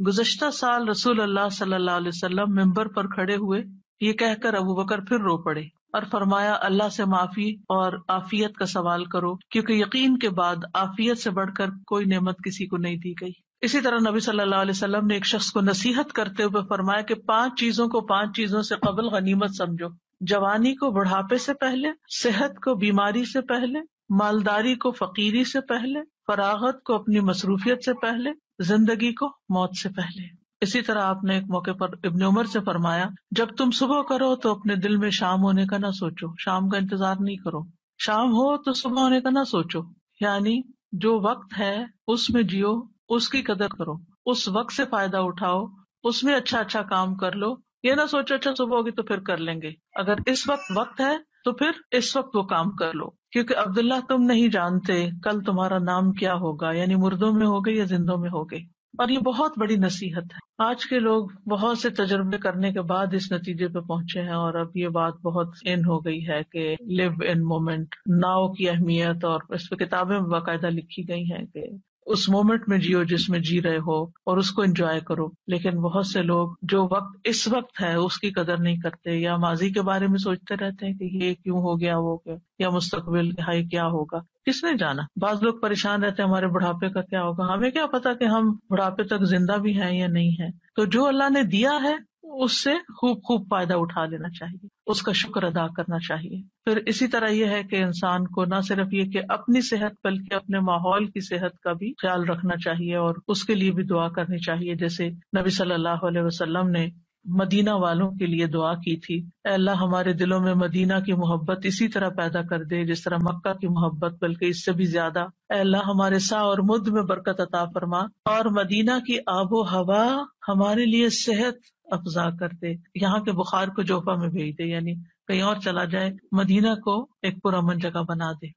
گزشتہ سال رسول اللہ صلی اللہ علیہ وسلم ممبر پر کھڑے ہوئے، یہ کہہ کر ابو بکر پھر رو پڑے اور فرمایا اللہ سے معافی اور عافیت کا سوال کرو کیونکہ یقین کے بعد عافیت سے بڑھ کر کوئی نعمت کسی کو نہیں دی گئی۔ اسی طرح نبی صلی اللہ علیہ وسلم نے ایک شخص کو نصیحت کرتے ہوئے فرمایا کہ 5 چیزوں کو 5 چیزوں سے قبل غنیمت سمجھو، جوانی کو بڑھاپے سے پہلے، صحت کو بیماری سے پہلے، مالداری کو فقیری سے پہلے، فراغت کو اپنی مصروفیت سے پہلے، زندگی کو موت سے پہلے۔ اسی طرح آپ نے ایک موقع پر ابن عمر سے فرمایا، جب تم صبح کرو تو اپنے دل میں شام ہونے کا نہ سوچو، شام کا انتظار نہیں کرو، شام ہو تو صبح ہونے کا نہ سوچو، یعنی جو وقت ہے اس میں جیو، اس کی قدر کرو، اس وقت سے فائدہ اٹھاؤ، اس میں اچھا اچھا کام کر لو، یہ نہ سوچو اچھا صبح ہوگی تو پھر کر لیں گے، اگر اس وقت ہے تو پھر اس وقت وہ کام کر لو، کیونکہ عبداللہ تم نہیں جانتے کل تمہارا نام کیا ہوگا، یعنی مردوں میں ہوگے یا زندوں میں ہوگے۔ اور یہ بہت بڑی نصیحت ہے، آج کے لوگ بہت سے تجربے کرنے کے بعد اس نتیجے پہ پہنچے ہیں، اور اب یہ بات بہت ان ہو گئی ہے کہ لیو ان مومنٹ، ناؤ کی اہمیت، اور اس پہ کتابیں باقاعدہ لکھی گئی ہیں کہ اس مومنٹ میں جیو جس میں جی رہے ہو اور اس کو انجوائے کرو. لیکن بہت سے لوگ جو وقت اس وقت ہے اس کی قدر نہیں کرتے، یا ماضی کے بارے میں سوچتے رہتے ہیں کہ یہ کیوں ہو گیا وہ گیا، یا مستقبل ہائی کیا ہوگا، کس نے جانا. بعض لوگ پریشان رہتے ہیں ہمارے بڑھاپے کا کیا ہوگا، ہمیں کیا پتا کہ ہم بڑھاپے تک زندہ بھی ہیں یا نہیں ہیں. تو جو اللہ نے دیا ہے اس سے خوب فائدہ اٹھا لینا چاہیے، اس کا شکر ادا کرنا چاہیے. پھر اسی طرح یہ ہے کہ انسان کو نہ صرف یہ کہ اپنی صحت بلکہ اپنے ماحول کی صحت کا بھی خیال رکھنا چاہیے اور اس کے لیے بھی دعا کرنی چاہیے. جیسے نبی صلی اللہ علیہ وسلم نے مدینہ والوں کے لیے دعا کی تھی، اے اللہ ہمارے دلوں میں مدینہ کی محبت اسی طرح پیدا کر دے جس طرح مکہ کی محبت، بلکہ اس سے بھی زیادہ. اے اللہ ہمارے سا اور مد میں برکت عطا فرما اور مدینہ کی آب و ہوا ہمارے لیے صحت افزا کر دے. یہاں کے بخار کو جوفا میں بھیج دے، یعنی کہیں اور چلا جائے، مدینہ کو ایک پرامن جگہ بنا دے.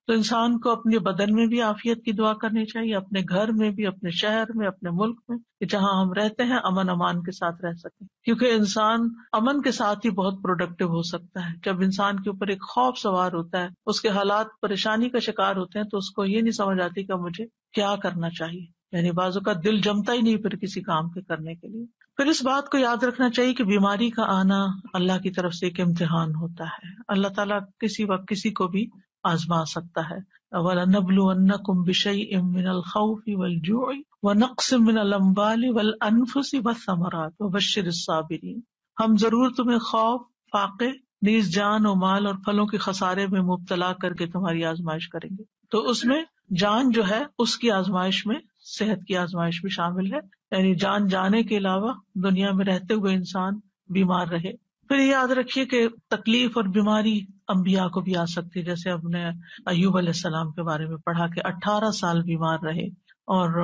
تو انسان کو اپنے بدن میں بھی عافیت کی دعا کرنی چاہیے، اپنے گھر میں بھی، اپنے شہر میں، اپنے ملک میں، کہ جہاں ہم رہتے ہیں امن امان کے ساتھ رہ سکیں. کیونکہ انسان امن کے ساتھ ہی بہت پروڈکٹیو ہو سکتا ہے. جب انسان کے اوپر ایک خوف سوار ہوتا ہے، اس کے حالات پریشانی کا شکار ہوتے ہیں، تو اس کو یہ نہیں سمجھ آتی کہ مجھے کیا کرنا چاہیے. یعنی بعضوں کا دل جمتا ہی نہیں پھر کسی کام کے کرنے کے لیے. پھر اس بات کو یاد رکھنا چاہیے کہ بیماری کا آنا اللہ کی طرف سے ایک امتحان ہوتا ہے. اللہ تعالیٰ کسی وقت کسی کو بھی آزما سکتا ہے. وَلَنَبْلُوَنَّكُمْ بِشَيْءٍ مِّنَ الْخَوْفِ وَالْجُوعِ وَنَقْصٍ مِّنَ الْأَمْوَالِ وَالْأَنفُسِ وَالثَّمَرَاتِ وَبَشِّرِ الصَّابِرِينَ. ہم ضرور تمہیں خوف، فاقے، نیز جان و مال اور پھلوں کے خسارے میں مبتلا کر کے تمہاری آزمائش کریں گے. تو اس میں جان جو ہے اس کی آزمائش میں صحت کی آزمائش بھی شامل ہے، یعنی جان جانے کے علاوہ دنیا میں رہتے ہوئے انسان بیمار رہے. پھر یاد رکھیے کہ تکلیف اور بیماری انبیاء کو بھی آ سکتی ہے. جیسے ہم نے ایوب علیہ السلام کے بارے میں پڑھا کہ 18 سال بیمار رہے، اور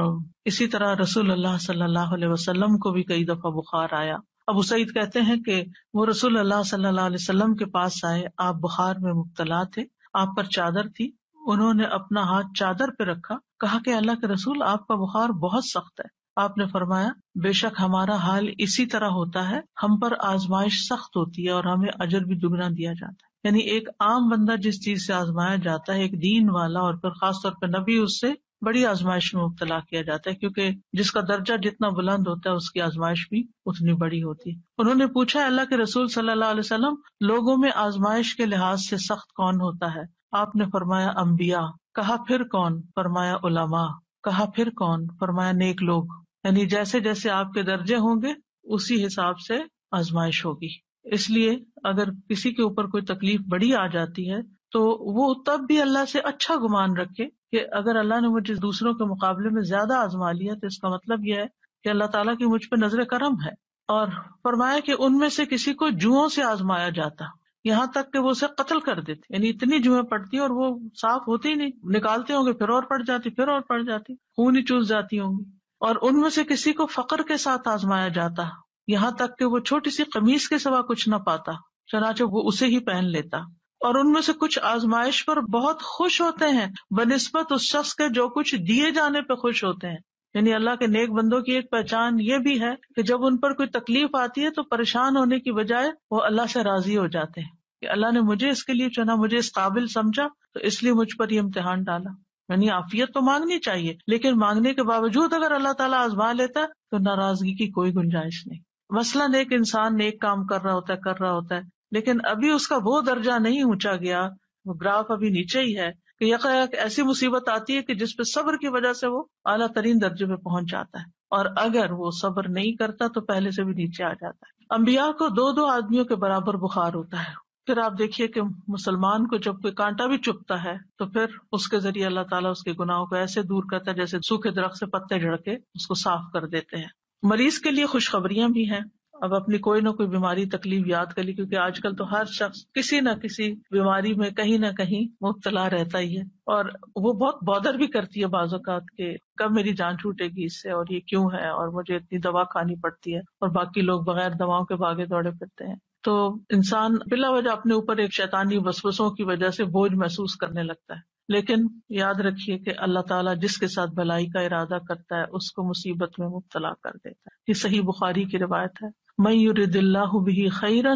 اسی طرح رسول اللہ صلی اللہ علیہ وسلم کو بھی کئی دفعہ بخار آیا. ابو سعید کہتے ہیں کہ وہ رسول اللہ صلی اللہ علیہ وسلم کے پاس آئے، آپ بخار میں مبتلا تھے، آپ پر چادر تھی، انہوں نے اپنا ہاتھ چادر پہ رکھا، کہا کہ اللہ کے رسول آپ کا بخار بہت سخت ہے. آپ نے فرمایا بے شک ہمارا حال اسی طرح ہوتا ہے، ہم پر آزمائش سخت ہوتی ہے اور ہمیں اجر بھی دگنا دیا جاتا ہے. یعنی ایک عام بندہ جس چیز سے آزمایا جاتا ہے، ایک دین والا اور پھر خاص طور پہ نبی، اس سے بڑی آزمائش میں مبتلا کیا جاتا ہے، کیونکہ جس کا درجہ جتنا بلند ہوتا ہے اس کی آزمائش بھی اتنی بڑی ہوتی ہے. انہوں نے پوچھا اللہ کے رسول صلی اللہ علیہ وسلم، لوگوں میں آزمائش کے لحاظ سے سخت کون ہوتا ہے؟ آپ نے فرمایا انبیاء. کہا پھر کون؟ فرمایا علماء. کہا پھر کون؟ فرمایا نیک لوگ. یعنی جیسے جیسے آپ کے درجے ہوں گے اسی حساب سے آزمائش ہوگی. اس لیے اگر کسی کے اوپر کوئی تکلیف بڑی آ جاتی ہے تو وہ تب بھی اللہ سے اچھا گمان رکھے کہ اگر اللہ نے مجھے دوسروں کے مقابلے میں زیادہ آزما لیا تو اس کا مطلب یہ ہے کہ اللہ تعالیٰ کی مجھ پہ نظر کرم ہے. اور فرمایا کہ ان میں سے کسی کو جوؤں سے آزمایا جاتا، یہاں تک کہ وہ اسے قتل کر دیتے، یعنی اتنی جوئیں پڑتی اور وہ صاف ہوتی ہی نہیں، نکالتے ہوں گے پھر اور پڑ جاتی، پھر اور پڑ جاتی، خون ہی چوس جاتی ہوں گی. اور ان میں سے کسی کو فقر کے ساتھ آزمایا جاتا، یہاں تک کہ وہ چھوٹی سی قمیص کے سوا کچھ نہ پاتا، چنانچہ وہ اسے ہی پہن لیتا. اور ان میں سے کچھ آزمائش پر بہت خوش ہوتے ہیں بنسبت اس شخص کے جو کچھ دیے جانے پہ خوش ہوتے ہیں. یعنی اللہ کے نیک بندوں کی ایک پہچان یہ بھی ہے کہ جب ان پر کوئی تکلیف آتی ہے تو پریشان ہونے کی بجائے وہ اللہ سے راضی ہو جاتے ہیں کہ اللہ نے مجھے اس کے لیے چنا، مجھے اس قابل سمجھا، تو اس لیے مجھ پر یہ امتحان ڈالا. یعنی عافیت تو مانگنی چاہیے، لیکن مانگنے کے باوجود اگر اللہ تعالیٰ آزما لیتا ہے تو ناراضگی کی کوئی گنجائش نہیں. مثلاً ایک انسان نیک کام کر رہا ہوتا ہے لیکن ابھی اس کا وہ درجہ نہیں اونچا گیا، وہ گراف ابھی نیچے ہی ہے، کہ یکایک ایسی مصیبت آتی ہے کہ جس پہ صبر کی وجہ سے وہ اعلیٰ ترین درجے پہ پہنچ جاتا ہے، اور اگر وہ صبر نہیں کرتا تو پہلے سے بھی نیچے آ جاتا ہے. انبیاء کو دو آدمیوں کے برابر بخار ہوتا ہے. پھر آپ دیکھیے کہ مسلمان کو جب کوئی کانٹا بھی چبھتا ہے تو پھر اس کے ذریعے اللہ تعالیٰ اس کے گناہوں کو ایسے دور کرتا ہے جیسے سوکھے درخت سے پتے جھڑ کے اس کو صاف کر دیتے ہیں. مریض کے لیے خوشخبریاں بھی ہیں. اب اپنی کوئی نہ کوئی بیماری تکلیف یاد کر لی، کیونکہ آج کل تو ہر شخص کسی نہ کسی بیماری میں کہیں نہ کہیں مبتلا رہتا ہی ہے، اور وہ بہت بودر بھی کرتی ہے بعض اوقات کہ کب میری جان چھوٹے گی اس سے، اور یہ کیوں ہے، اور مجھے اتنی دوا کھانی پڑتی ہے، اور باقی لوگ بغیر دواؤں کے بھاگے دوڑے پھرتے ہیں. تو انسان بلا وجہ اپنے اوپر ایک شیطانی وسوسوں کی وجہ سے بوجھ محسوس کرنے لگتا ہے. لیکن یاد رکھیے کہ اللہ تعالیٰ جس کے ساتھ بھلائی کا ارادہ کرتا ہے اس کو مصیبت میں مبتلا کر دیتا ہے. یہ صحیح بخاری کی روایت ہے، من یرد اللہ بہ خیرا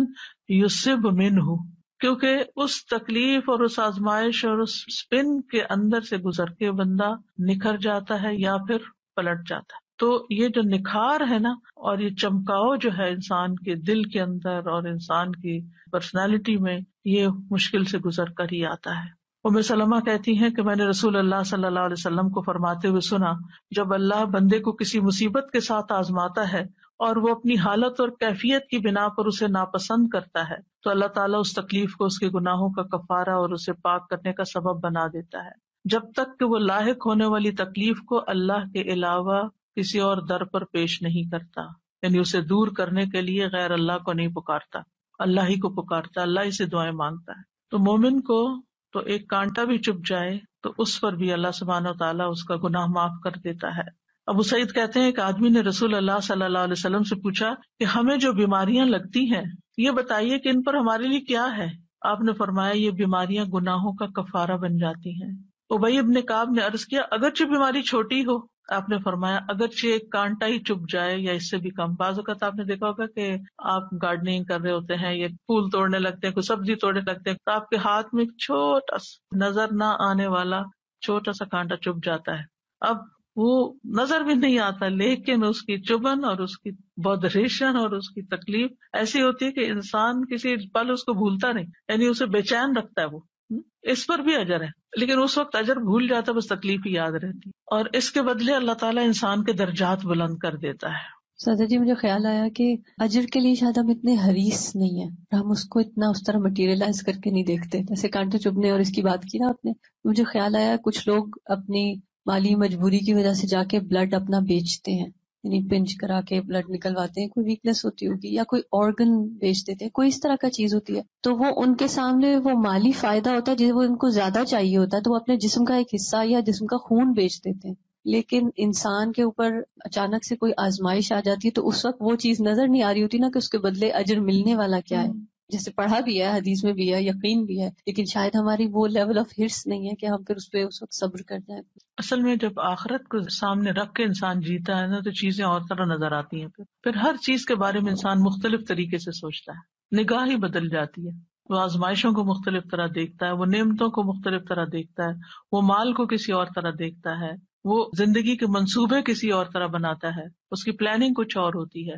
یصب منہ، کیونکہ اس تکلیف اور اس آزمائش اور اس سپن کے اندر سے گزر کے بندہ نکھر جاتا ہے یا پھر پلٹ جاتا ہے. تو یہ جو نکھار ہے نا اور یہ چمکاؤ جو ہے انسان کے دل کے اندر اور انسان کی پرسنالٹی میں، یہ مشکل سے گزر کر ہی آتا ہے. ام سلمہ کہتی ہیں کہ میں نے رسول اللہ صلی اللہ علیہ وسلم کو فرماتے ہوئے سنا، جب اللہ بندے کو کسی مصیبت کے ساتھ آزماتا ہے اور وہ اپنی حالت اور کیفیت کی بنا پر اسے ناپسند کرتا ہے تو اللہ تعالیٰ اس تکلیف کو اس کے گناہوں کا کفارہ اور اسے پاک کرنے کا سبب بنا دیتا ہے، جب تک کہ وہ لاحق ہونے والی تکلیف کو اللہ کے علاوہ کسی اور در پر پیش نہیں کرتا، یعنی اسے دور کرنے کے لیے غیر اللہ کو نہیں پکارتا، اللہ ہی کو پکارتا، اللہ ہی سے دعائیں مانگتا ہے. تو مومن کو تو ایک کانٹا بھی چپ جائے تو اس پر بھی اللہ سبحانہ و تعالیٰ اس کا گناہ معاف کر دیتا ہے. ابو سعید کہتے ہیں کہ آدمی نے رسول اللہ صلی اللہ علیہ وسلم سے پوچھا کہ ہمیں جو بیماریاں لگتی ہیں یہ بتائیے کہ ان پر ہمارے لیے کیا ہے. آپ نے فرمایا یہ بیماریاں گناہوں کا کفارہ بن جاتی ہیں. ابی بن کعب نے عرض کیا اگرچہ بیماری چھوٹی ہو؟ آپ نے فرمایا اگرچہ ایک کانٹا ہی چپ جائے یا اس سے بھی کم. بعض اوقات آپ نے دیکھا ہوگا کہ آپ گارڈننگ کر رہے ہوتے ہیں یا پھول توڑنے لگتے ہیں، کوئی سبزی توڑنے لگتے ہیں، تو آپ کے ہاتھ میں ایک چھوٹا سا نظر نہ آنے والا چھوٹا سا کانٹا چپ جاتا ہے. اب وہ نظر بھی نہیں آتا لیکن اس کی چبھن اور اس کی بودریشن اور اس کی تکلیف ایسی ہوتی ہے کہ انسان کسی پل اس کو بھولتا نہیں، یعنی اسے بے چین رکھتا ہے. وہ اس پر بھی اجر ہے، لیکن اس وقت اجر بھول جاتا ہے، بس تکلیف ہی یاد رہتی، اور اس کے بدلے اللہ تعالیٰ انسان کے درجات بلند کر دیتا ہے. سادہ جی مجھے خیال آیا کہ اجر کے لیے شاید ہم اتنے حریص نہیں ہیں، ہم اس کو اتنا اس طرح مٹیریلائز کر کے نہیں دیکھتے. جیسے کانٹے چبھنے اور اس کی بات کی نا آپ نے، مجھے خیال آیا کچھ لوگ اپنی مالی مجبوری کی وجہ سے جا کے بلڈ اپنا بیچتے ہیں، یعنی پنچ کرا کے بلڈ نکلواتے ہیں، کوئی ویکنس ہوتی ہوگی یا کوئی آرگن بیچ دیتے ہیں، کوئی اس طرح کا چیز ہوتی ہے. تو وہ ان کے سامنے وہ مالی فائدہ ہوتا ہے جسے وہ ان کو زیادہ چاہیے ہوتا ہے، تو وہ اپنے جسم کا ایک حصہ یا جسم کا خون بیچ دیتے ہیں. لیکن انسان کے اوپر اچانک سے کوئی آزمائش آ جاتی ہے تو اس وقت وہ چیز نظر نہیں آ رہی ہوتی نا کہ اس کے بدلے اجر ملنے والا کیا ہے. جیسے پڑھا بھی ہے، حدیث میں بھی ہے، یقین بھی ہے، لیکن شاید ہماری وہ لیول آف ہرس نہیں ہے کہ ہم پھر اس پہ اس وقت صبر کر جائیں. اصل میں جب آخرت کو سامنے رکھ کے انسان جیتا ہے نا تو چیزیں اور طرح نظر آتی ہیں. پھر ہر چیز کے بارے میں انسان مختلف طریقے سے سوچتا ہے، نگاہ ہی بدل جاتی ہے. وہ آزمائشوں کو مختلف طرح دیکھتا ہے، وہ نعمتوں کو مختلف طرح دیکھتا ہے، وہ مال کو کسی اور طرح دیکھتا ہے، وہ زندگی کے منصوبے کسی اور طرح بناتا ہے، اس کی پلاننگ کچھ اور ہوتی ہے،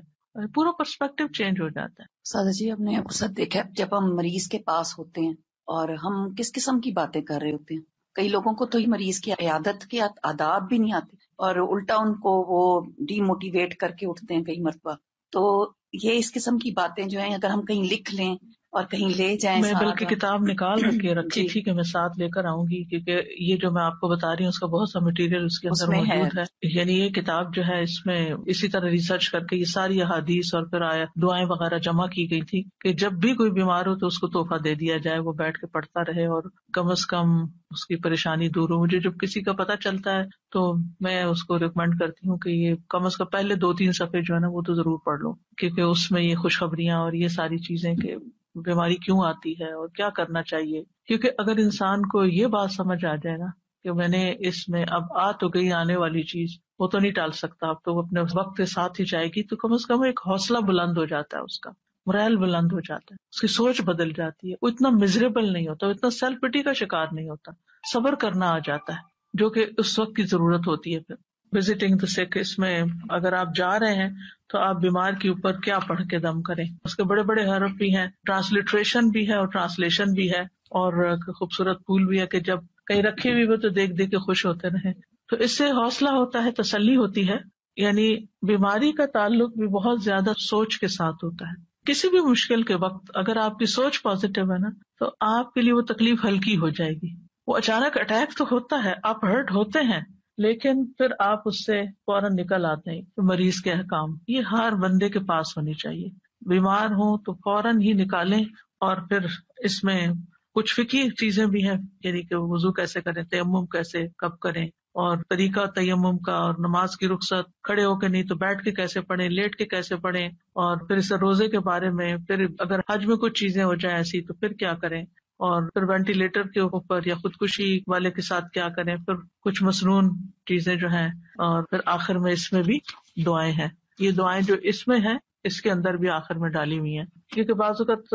پورا پرسپیکٹو چینج ہو جاتا ہے. سادہ جی ہم نے اکثر دیکھا ہے جب ہم مریض کے پاس ہوتے ہیں اور ہم کس قسم کی باتیں کر رہے ہوتے ہیں. کئی لوگوں کو تو مریض کی عیادت کے آداب بھی نہیں آتے اور الٹا ان کو وہ ڈی موٹیویٹ کر کے اٹھتے ہیں کئی مرتبہ. تو یہ اس قسم کی باتیں جو ہیں اگر ہم کہیں لکھ لیں اور کہیں لے جائیں، میں بلکہ کتاب نکال کے رکھی جی تھی کہ میں ساتھ لے کر آؤں گی، کیونکہ یہ جو میں آپ کو بتا رہی ہوں اس کا بہت سا مٹیریل اس کے اندر موجود ہے. یعنی یہ کتاب جو ہے اس میں اسی طرح ریسرچ کر کے یہ ساری احادیث اور پھر دعائیں وغیرہ جمع کی گئی تھی کہ جب بھی کوئی بیمار ہو تو اس کو تحفہ دے دیا جائے، وہ بیٹھ کے پڑھتا رہے اور کم از کم اس کی پریشانی دور ہو. مجھے جب کسی کا پتہ چلتا ہے تو میں اس کو ریکمینڈ کرتی ہوں کہ یہ کم از کم پہلے 2-3 صفحے جو ہے نا وہ تو ضرور پڑھ لو، کیونکہ اس میں یہ خوشخبریاں اور یہ ساری چیزیں کہ بیماری کیوں آتی ہے اور کیا کرنا چاہیے. کیونکہ اگر انسان کو یہ بات سمجھ آ جائے نا کہ میں نے اس میں اب آ تو گئی آنے والی چیز، وہ تو نہیں ٹال سکتا، اب تو وہ اپنے وقت کے ساتھ ہی جائے گی، تو کم از کم ایک حوصلہ بلند ہو جاتا ہے، اس کا morale بلند ہو جاتا ہے، اس کی سوچ بدل جاتی ہے، وہ اتنا مزریبل نہیں ہوتا، وہ اتنا سیلف پٹی کا شکار نہیں ہوتا، صبر کرنا آ جاتا ہے جو کہ اس وقت کی ضرورت ہوتی ہے. پھر وزٹنگ دا سک، اس میں اگر آپ جا رہے ہیں تو آپ بیمار کے اوپر کیا پڑھ کے دم کریں. اس کے بڑے بڑے حرف بھی ہیں، ٹرانسلیٹریشن بھی ہے اور ٹرانسلیشن بھی ہے، اور خوبصورت پھول بھی ہے کہ جب کہیں رکھے ہوئے وہ تو دیکھ دیکھ کے خوش ہوتے رہیں. تو اس سے حوصلہ ہوتا ہے، تسلی ہوتی ہے. یعنی بیماری کا تعلق بھی بہت زیادہ سوچ کے ساتھ ہوتا ہے. کسی بھی مشکل کے وقت اگر آپ کی سوچ پازیٹیو ہے نا تو آپ کے لیے وہ تکلیف ہلکی ہو جائے گی. وہ اچانک اٹیک تو ہوتا ہے، آپ ہرٹ ہوتے ہیں، لیکن پھر آپ اس سے فوراً نکل آتے ہیں. مریض کے احکام یہ ہر بندے کے پاس ہونی چاہیے. بیمار ہوں تو فوراً ہی نکالیں. اور پھر اس میں کچھ فقہی چیزیں بھی ہیں، یعنی کہ وضو کیسے کریں، تیمم کیسے کب کریں، اور طریقہ تیمم کا، اور نماز کی رخصت کھڑے ہو کے نہیں تو بیٹھ کے کیسے پڑھیں، لیٹ کے کیسے پڑھیں، اور پھر اس روزے کے بارے میں، پھر اگر حج میں کچھ چیزیں ہو جائیں ایسی تو پھر کیا کریں، اور پھر وینٹیلیٹر کے اوپر یا خودکشی والے کے ساتھ کیا کریں، پھر کچھ مسنون چیزیں جو ہیں، اور پھر آخر میں اس میں بھی دعائیں ہیں. یہ دعائیں جو اس میں ہیں اس کے اندر بھی آخر میں ڈالی ہوئی ہیں، کیونکہ بعض اوقات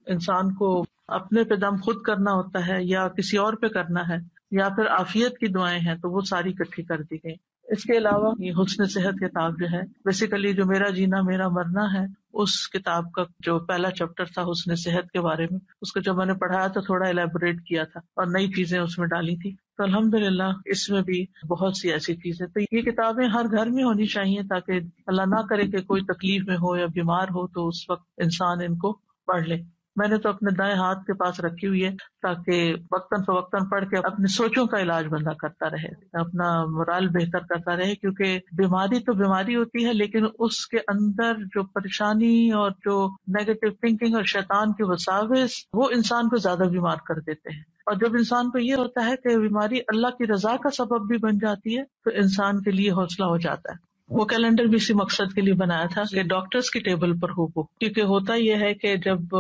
انسان کو اپنے پہ دم خود کرنا ہوتا ہے یا کسی اور پہ کرنا ہے یا پھر عافیت کی دعائیں ہیں تو وہ ساری اکٹھی کر دی گئی. اس کے علاوہ یہ حسن صحت کتاب جو ہے بیسیکلی جو میرا جینا میرا مرنا ہے اس کتاب کا جو پہلا چیپٹر تھا حسن صحت کے بارے میں، اس کو جب میں نے پڑھایا تو تھوڑا الیبوریٹ کیا تھا اور نئی چیزیں اس میں ڈالی تھی. تو الحمدللہ اس میں بھی بہت سی ایسی چیزیں. تو یہ کتابیں ہر گھر میں ہونی چاہیے تاکہ اللہ نہ کرے کہ کوئی تکلیف میں ہو یا بیمار ہو تو اس وقت انسان ان کو پڑھ لے. میں نے تو اپنے دائیں ہاتھ کے پاس رکھی ہوئی ہے تاکہ وقتاً فوقتاً پڑھ کے اپنی سوچوں کا علاج بندہ کرتا رہے، اپنا مورال بہتر کرتا رہے. کیونکہ بیماری تو بیماری ہوتی ہے لیکن اس کے اندر جو پریشانی اور جو نیگیٹو تھنکنگ اور شیطان کے وساوس وہ انسان کو زیادہ بیمار کر دیتے ہیں. اور جب انسان کو یہ ہوتا ہے کہ بیماری اللہ کی رضا کا سبب بھی بن جاتی ہے تو انسان کے لیے حوصلہ ہو جاتا ہے. وہ کیلنڈر بھی اسی مقصد کے لیے بنایا تھا کہ ڈاکٹرز کی ٹیبل پر ہو وہ، کیونکہ ہوتا یہ ہے کہ جب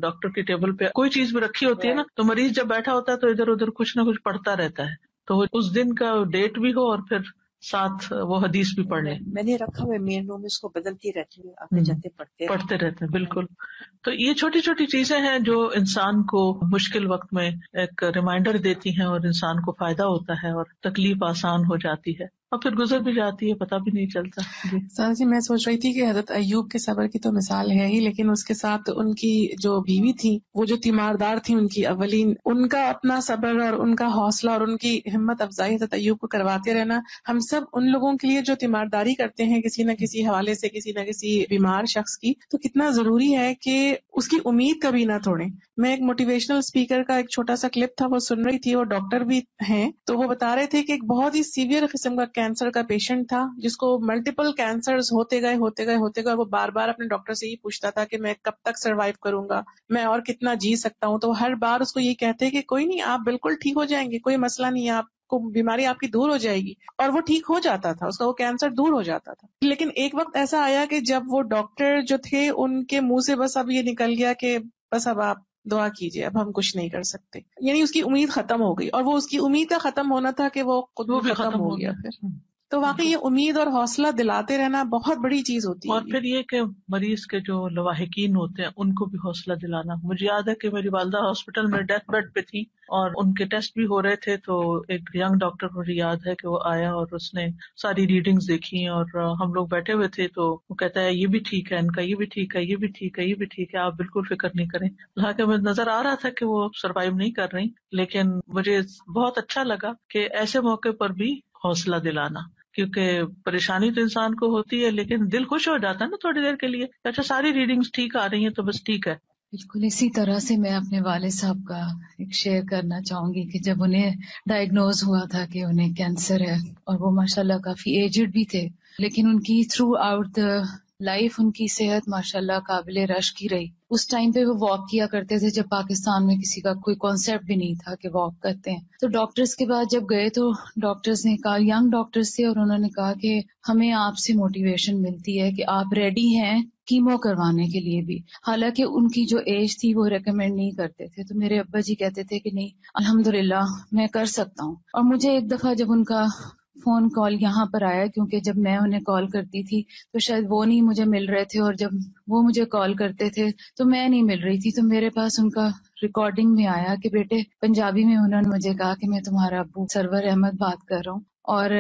ڈاکٹر کی ٹیبل پہ کوئی چیز بھی رکھی ہوتی ہے نا تو مریض جب بیٹھا ہوتا ہے تو ادھر ادھر کچھ نہ کچھ پڑھتا رہتا ہے، تو اس دن کا ڈیٹ بھی ہو اور پھر ساتھ وہ حدیث بھی پڑھ لیں. میں نے رکھا ہوا مین روم میں، اس کو بدلتی رہتی ہوں، آتے جاتے پڑھتے رہتے ہیں. بالکل. تو یہ چھوٹی چھوٹی چیزیں ہیں جو انسان کو مشکل وقت میں ایک ریمائنڈر دیتی ہیں اور انسان کو فائدہ ہوتا ہے اور تکلیف آسان ہو جاتی ہے اور پھر گزر بھی جاتی ہے، پتہ بھی نہیں چلتا. سر جی میں سوچ رہی تھی کہ حضرت ایوب کے صبر کی تو مثال ہے ہی، لیکن اس کے ساتھ ان کی جو بیوی تھی وہ جو تیماردار تھی، ان کی اولین، ان کا اپنا صبر اور ان کا حوصلہ اور ان کی ہمت افزائی حضرت ایوب کو کرواتے رہنا. ہم سب ان لوگوں کے لیے جو تیمارداری کرتے ہیں کسی نہ کسی حوالے سے، کسی نہ کسی بیمار شخص کی، تو کتنا ضروری ہے کہ اس کی امید کبھی نہ توڑیں. میں ایک موٹیویشنل اسپیکر کا ایک چھوٹا سا کلپ تھا وہ سن رہی تھی، وہ ڈاکٹر بھی ہیں، تو وہ بتا رہے تھے کہ ایک بہت ہی سیویئر قسم کا کینسر کا پیشنٹ تھا جس کو ملٹیپل کینسرز ہوتے گئے اور وہ بار بار اپنے ڈاکٹر سے یہ پوچھتا تھا کہ میں کب تک سروائیو کروں گا، میں اور کتنا جی سکتا ہوں. تو ہر بار اس کو یہ کہتے کہ کوئی نہیں، آپ بالکل ٹھیک ہو جائیں گے، کوئی مسئلہ نہیں ہے، آپ کو بیماری آپ کی دور ہو جائے گی. اور وہ ٹھیک ہو جاتا تھا، اس کا وہ کینسر دور ہو جاتا تھا. لیکن ایک وقت ایسا آیا کہ جب وہ ڈاکٹر جو تھے ان کے منہ سے بس اب یہ نکل گیا کہ بس اب آپ دعا کیجیے، اب ہم کچھ نہیں کر سکتے. یعنی اس کی امید ختم ہو گئی، اور وہ اس کی امید کا ختم ہونا تھا کہ وہ خود بھی ختم ہو گیا پھر. تو واقعی یہ امید اور حوصلہ دلاتے رہنا بہت بڑی چیز ہوتی ہے. اور پھر یہ کہ مریض کے جو لواحقین ہوتے ہیں ان کو بھی حوصلہ دلانا. مجھے یاد ہے کہ میری والدہ ہاسپٹل میں ڈیتھ بیڈ پہ تھی اور ان کے ٹیسٹ بھی ہو رہے تھے، تو ایک ینگ ڈاکٹر مجھے یاد ہے کہ وہ آیا اور اس نے ساری ریڈنگز دیکھی اور ہم لوگ بیٹھے ہوئے تھے، تو وہ کہتا ہے یہ بھی ٹھیک ہے، ان کا یہ بھی ٹھیک ہے، یہ بھی ٹھیک ہے، یہ بھی ٹھیک ہے، آپ بالکل فکر نہیں کریں. حالانکہ مجھے نظر آ رہا تھا کہ وہ سروائیو نہیں کر رہی، لیکن مجھے بہت اچھا لگا کہ ایسے موقع پر بھی حوصلہ دلانا، کیونکہ پریشانی تو انسان کو ہوتی ہے لیکن دل خوش ہو جاتا ہے نا تھوڑی دیر کے لیے. اچھا ساری ریڈنگز ٹھیک آ رہی ہیں تو بس ٹھیک ہے. بالکل اسی طرح سے میں اپنے والد صاحب کا ایک شیئر کرنا چاہوں گی کہ جب انہیں ڈائگنوز ہوا تھا کہ انہیں کینسر ہے، اور وہ ماشاءاللہ کافی ایجڈ بھی تھے، لیکن ان کی تھرو آؤٹ دا لائف ان کی صحت ماشاءاللہ قابل رشک کی رہی. اس ٹائم پہ وہ واک کیا کرتے تھے جب پاکستان میں کسی کا کوئی کانسیپٹ بھی نہیں تھا کہ واک کرتے ہیں. تو ڈاکٹرز کے بعد جب گئے تو ڈاکٹرز نے کہا، ینگ ڈاکٹرز تھے، اور انہوں نے کہا کہ ہمیں آپ سے موٹیویشن ملتی ہے کہ آپ ریڈی ہیں کیمو کروانے کے لیے بھی. حالانکہ ان کی جو ایج تھی وہ ریکمینڈ نہیں کرتے تھے. تو میرے ابا جی کہتے تھے کہ نہیں الحمدللہ میں کر سکتا ہوں. اور مجھے ایک دفعہ جب ان کا فون کال یہاں پر آیا، کیونکہ جب میں انہیں کال کرتی تھی تو شاید وہ نہیں مجھے مل رہے تھے، اور جب وہ مجھے کال کرتے تھے تو میں نہیں مل رہی تھی، تو میرے پاس ان کا ریکارڈنگ میں آیا کہ بیٹے پنجابی میں انہوں نے مجھے کہا کہ میں تمہارا ابو سرور احمد بات کر رہا ہوں، اور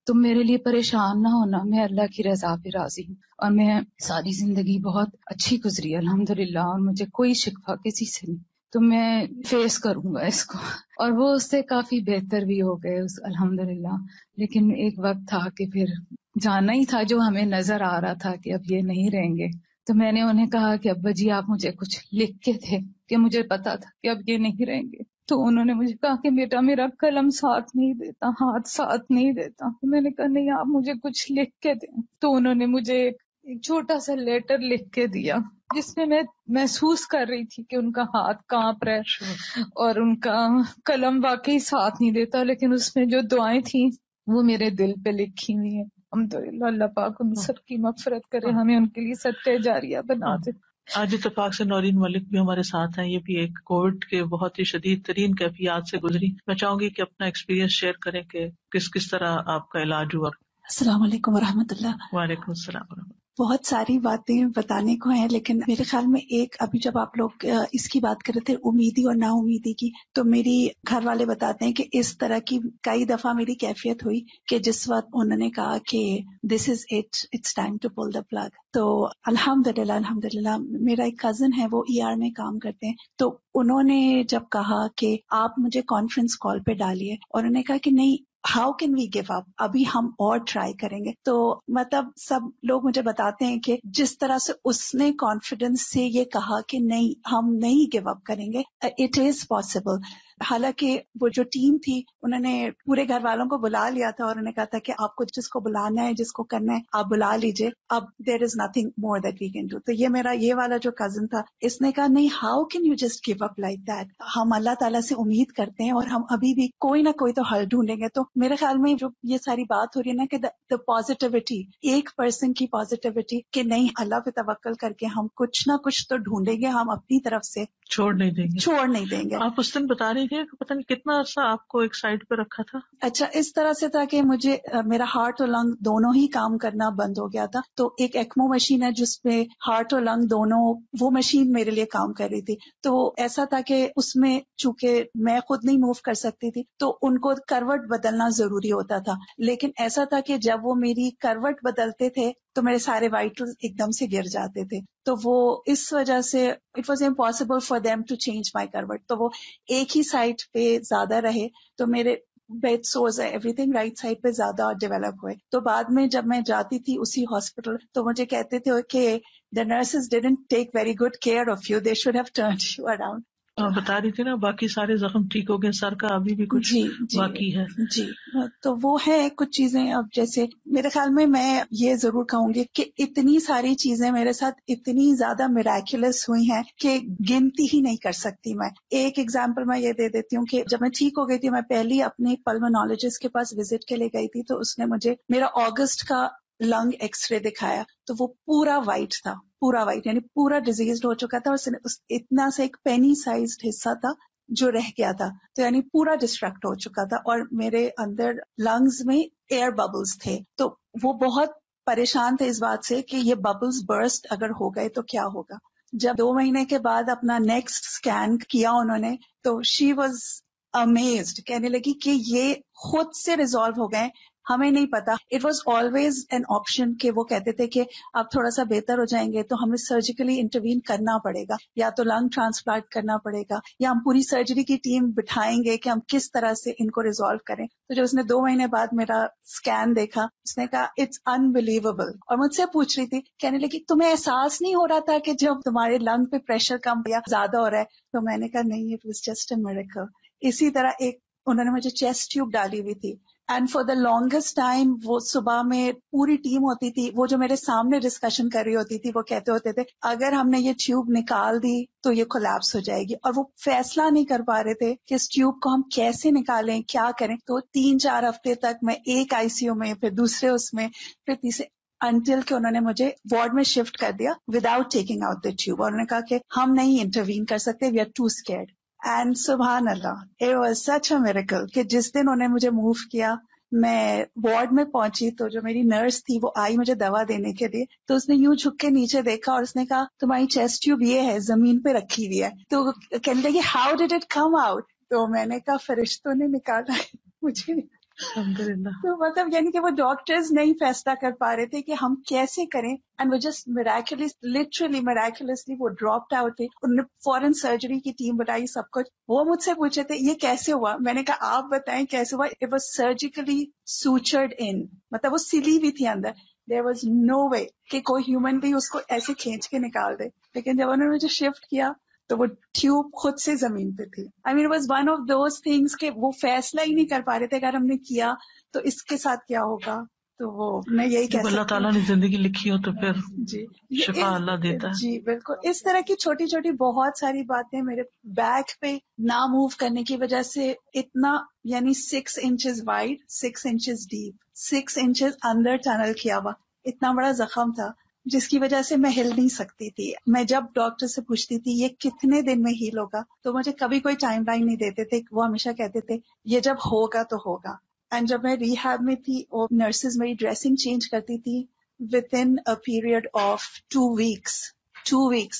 تم میرے لیے پریشان نہ ہونا، میں اللہ کی رضا پہ راضی ہوں، اور میں ساری زندگی بہت اچھی گزری الحمدللہ، اور مجھے کوئی شکوہ کسی سے نہیں، تو میں فیس کروں گا اس کو. اور وہ اس سے کافی بہتر بھی ہو گئے الحمدللہ. لیکن ایک وقت تھا کہ پھر جانا ہی تھا جو ہمیں نظر آ رہا تھا کہ اب یہ نہیں رہیں گے. تو میں نے انہیں کہا کہ ابا جی آپ مجھے کچھ لکھ کے تھے کہ مجھے پتا تھا کہ اب یہ نہیں رہیں گے. تو انہوں نے مجھے کہا کہ بیٹا میرا قلم ساتھ نہیں دیتا، ہاتھ ساتھ نہیں دیتا. میں نے کہا نہیں آپ مجھے کچھ لکھ کے دیں. تو انہوں نے مجھے ایک چھوٹا سا لیٹر لکھ کے دیا جس میں محسوس کر رہی تھی کہ ان کا ہاتھ کانپ رہا ہے اور ان کا قلم واقعی ساتھ نہیں دیتا، لیکن اس میں جو دعائیں تھیں وہ میرے دل پہ لکھی ہوئی ہیں. الحمدللہ اللہ پاک ان سب کی مغفرت کرے، ہمیں ان کے لیے صدقہ جاریہ بنا دے. آج اتفاق سے نورین ملک بھی ہمارے ساتھ ہیں، یہ بھی ایک کووڈ کے بہت ہی شدید ترین کیفیات سے گزری. میں چاہوں گی کہ اپنا ایکسپیرینس شیئر کریں کہ کس طرح آپ کا علاج ہوا. السلام علیکم ورحمۃ اللہ. وعلیکم السلام ورحمۃ اللہ. بہت ساری باتیں بتانے کو ہیں، لیکن میرے خیال میں ایک ابھی جب آپ لوگ اس کی بات کر رہے تھے امیدی اور نا امیدی کی، تو میری گھر والے بتاتے ہیں کہ اس طرح کی کئی دفعہ میری کیفیت ہوئی کہ جس وقت انہوں نے کہا کہ this is it's time to pull the plug, تو الحمدللہ میرا ایک کزن ہے وہ ER میں کام کرتے ہیں، تو انہوں نے جب کہا کہ آپ مجھے کانفرنس کال پہ ڈالیے، اور انہوں نے کہا کہ نہیں، how can we give up, ابھی ہم اور ٹرائی کریں گے. تو مطلب سب لوگ مجھے بتاتے ہیں کہ جس طرح سے اس نے کانفیڈنس سے یہ کہا کہ نہیں ہم نہیں گیو اپ کریں گے، اٹ از پاسبل. حالانکہ وہ جو ٹیم تھی انہوں نے پورے گھر والوں کو بلا لیا تھا، اور انہوں نے کہا تھا کہ آپ کو جس کو بلانا ہے جس کو کرنا ہے آپ بلا لیجئے، اب there is nothing more that we can do. تو یہ میرا یہ والا جو کزن تھا، اس نے کہا نہیں، how can you just give up like that, ہم اللہ تعالیٰ سے امید کرتے ہیں اور ہم ابھی بھی کوئی نہ کوئی تو حل ڈھونڈیں گے. تو میرے خیال میں جو یہ ساری بات ہو رہی ہے نا کہ دا پازیٹیوٹی، ایک پرسن کی پازیٹیوٹی کہ نہیں اللہ پہ توکل کر کے ہم کچھ نہ کچھ تو ڈھونڈیں گے، ہم اپنی طرف سے چھوڑ نہیں دیں گے. گے. آپ اس دن بتا رہی تھی کہ پتہ نہیں کتنا عرصہ آپ کو ایک سائڈ پہ رکھا تھا. اچھا، اس طرح سے تھا کہ مجھے میرا ہارٹ اور لنگ دونوں ہی کام کرنا بند ہو گیا تھا. تو ایک ایکمو مشین ہے جس پہ ہارٹ اور لنگ دونوں، وہ مشین میرے لیے کام کر رہی تھی. تو ایسا تھا کہ اس میں چونکہ میں خود نہیں موو کر سکتی تھی تو ان کو کروٹ بدلنا ضروری ہوتا تھا. لیکن ایسا تھا کہ جب وہ میری کروٹ بدلتے تھے تو میرے سارے وائٹلز ایک دم سے گر جاتے تھے. تو وہ اس وجہ سے it was impossible for them to change my کروٹ. تو وہ ایک ہی سائڈ پہ زیادہ رہے، تو میرے bed sores everything right side پہ زیادہ ڈیولپ ہوئے. تو بعد میں جب میں جاتی تھی اسی ہاسپٹل تو مجھے کہتے تھے کہ the nurses didn't take very good care of you, they should have turned you around. بتا رہی تھی نا باقی سارے زخم ٹھیک ہو گئے، سر کا ابھی بھی کچھ باقی ہے. جی تو وہ ہے کچھ چیزیں. اب جیسے میرے خیال میں یہ ضرور کہوں گی کہ اتنی ساری چیزیں میرے ساتھ اتنی زیادہ میراکولس ہوئی ہیں کہ گنتی ہی نہیں کر سکتی میں. ایک ایگزامپل میں یہ دے دیتی ہوں کہ جب میں ٹھیک ہو گئی تھی، میں پہلی اپنی پلمونالوجسٹ کے پاس وزٹ کے لیے گئی تھی، تو اس نے مجھے میرا اگست کا لنگ ایکس رے دکھایا تو وہ پورا وائٹ تھا، پورا وائٹ، یعنی پورا ڈیزیزڈ ہو چکا تھا. اتنا سا ایک پینی سائزڈ حصہ تھا جو رہ گیا تھا، تو یعنی پورا ڈسٹریکٹ ہو چکا تھا. اور میرے اندر لنگز میں ایئر ببلز تھے، تو وہ بہت پریشان تھے اس بات سے کہ یہ ببلز برسٹ اگر ہو گئے تو کیا ہوگا. جب 2 مہینے کے بعد اپنا نیکسٹ اسکین کیا انہوں نے، تو شی واز امیزڈ، کہنے لگی کہ یہ خود سے ریزالو ہو گئے، ہمیں نہیں پتا. It was always an option کہ وہ کہتے تھے کہ آپ تھوڑا سا بہتر ہو جائیں گے تو ہمیں سرجیکلی انٹروین کرنا پڑے گا، یا تو لنگ ٹرانسپلانٹ کرنا پڑے گا، یا ہم پوری سرجری کی ٹیم بٹھائیں گے کہ ہم کس طرح سے ان کو ریزالو کریں. تو جب اس نے 2 مہینے بعد میرا اسکین دیکھا، اس نے کہا اٹس انبلیویبل، اور مجھ سے پوچھ رہی تھی، کہنے لگی تمہیں احساس نہیں ہو رہا تھا کہ جب تمہارے لنگ پہ پریشر کم یا زیادہ ہو رہا ہے؟ تو میں نے کہا نہیں، it was just a miracle. اسی طرح ایک انہوں نے مجھے چیسٹ ٹیوب ڈالی ہوئی تھی، and for the longest time وہ صبح میں پوری ٹیم ہوتی تھی، وہ جو میرے سامنے ڈسکشن کر رہی ہوتی تھی، وہ کہتے ہوتے تھے اگر ہم نے یہ ٹیوب نکال دی تو یہ کولیپس ہو جائے گی. اور وہ فیصلہ نہیں کر پا رہے تھے کہ اس ٹیوب کو ہم کیسے نکالیں، کیا کریں. تو 3-4 ہفتے تک میں ایک ICU میں، پھر دوسرے اس میں، پھر تیسرے، انٹل کہ انہوں نے مجھے وارڈ میں شفٹ کر دیا without taking out the tube. اور انہوں نے کہا کہ ہم نہیں انٹروین کر سکتے، we are too scared. And سبحان اللہ، it was such a miracle کہ جس دن انہوں نے مجھے موو کیا، میں وارڈ میں پہنچی تو جو میری نرس تھی وہ آئی مجھے دوا دینے کے لیے، تو اس نے یوں جھک کے نیچے دیکھا اور اس نے کہا تمہاری چیسٹ ٹیوب یہ ہے، زمین پہ رکھی ہوئی ہے. تو کہنے لگی how did it come out? تو میں نے کہا فرشتوں نے نکالا ہے مجھے. الحمدللہ. تو مطلب یعنی کہ وہ ڈاکٹرز نہیں فیصلہ کر پا رہے تھے کہ ہم کیسے کریں، اینڈ وہ جسٹ لٹرلی میراکولسلی وہ ڈراپڈ آؤٹ تھے. انہوں نے فورن سرجری کی ٹیم بتائی سب کچھ. وہ مجھ سے پوچھے تھے یہ کیسے ہوا، میں نے کہا آپ بتائیں کیسے ہوا. اٹ واز سرجیکلی سوچرڈ ان، مطلب وہ سلی ہوئی تھی اندر. دیر واز نو وے کہ کوئی ہیومن بھی اس کو ایسے کھینچ کے نکال دے. لیکن جب انہوں نے مجھے شفٹ کیا تو وہ ٹیوب خود سے زمین پہ تھی. I mean was one of those things کہ وہ فیصلہ ہی نہیں کر پا رہے تھے اگر ہم نے کیا تو اس کے ساتھ کیا ہوگا. تو وہ میں یہی کہہ سکتی ہوں اللہ تعالیٰ نے زندگی لکھی ہو تو پھر شفا اللہ دیتا ہے. جی بالکل. اس طرح کی چھوٹی چھوٹی بہت ساری باتیں میرے بیک پہ نہ موو کرنے کی وجہ سے اتنا، یعنی 6 inches wide, 6 inches deep, 6 inches اندر ٹنل کیا ہوا اتنا بڑا زخم تھا جس کی وجہ سے میں ہل نہیں سکتی تھی. میں جب ڈاکٹر سے پوچھتی تھی یہ کتنے دن میں ہیل ہوگا تو مجھے کبھی کوئی ٹائم لائن نہیں دیتے تھے. وہ ہمیشہ کہتے تھے یہ جب ہوگا تو ہوگا. اینڈ جب میں ریہیب میں تھی وہ نرسز میری ڈریسنگ چینج کرتی تھی within a period of 2 weeks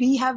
we have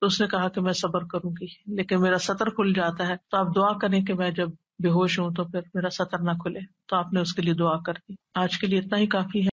تو اس نے کہا کہ میں صبر کروں گی لیکن میرا سطر کھل جاتا ہے، تو آپ دعا کریں کہ میں جب بے ہوش ہوں تو پھر میرا سطر نہ کھلے، تو آپ نے اس کے لیے دعا کر دی. آج کے لیے اتنا ہی کافی ہے.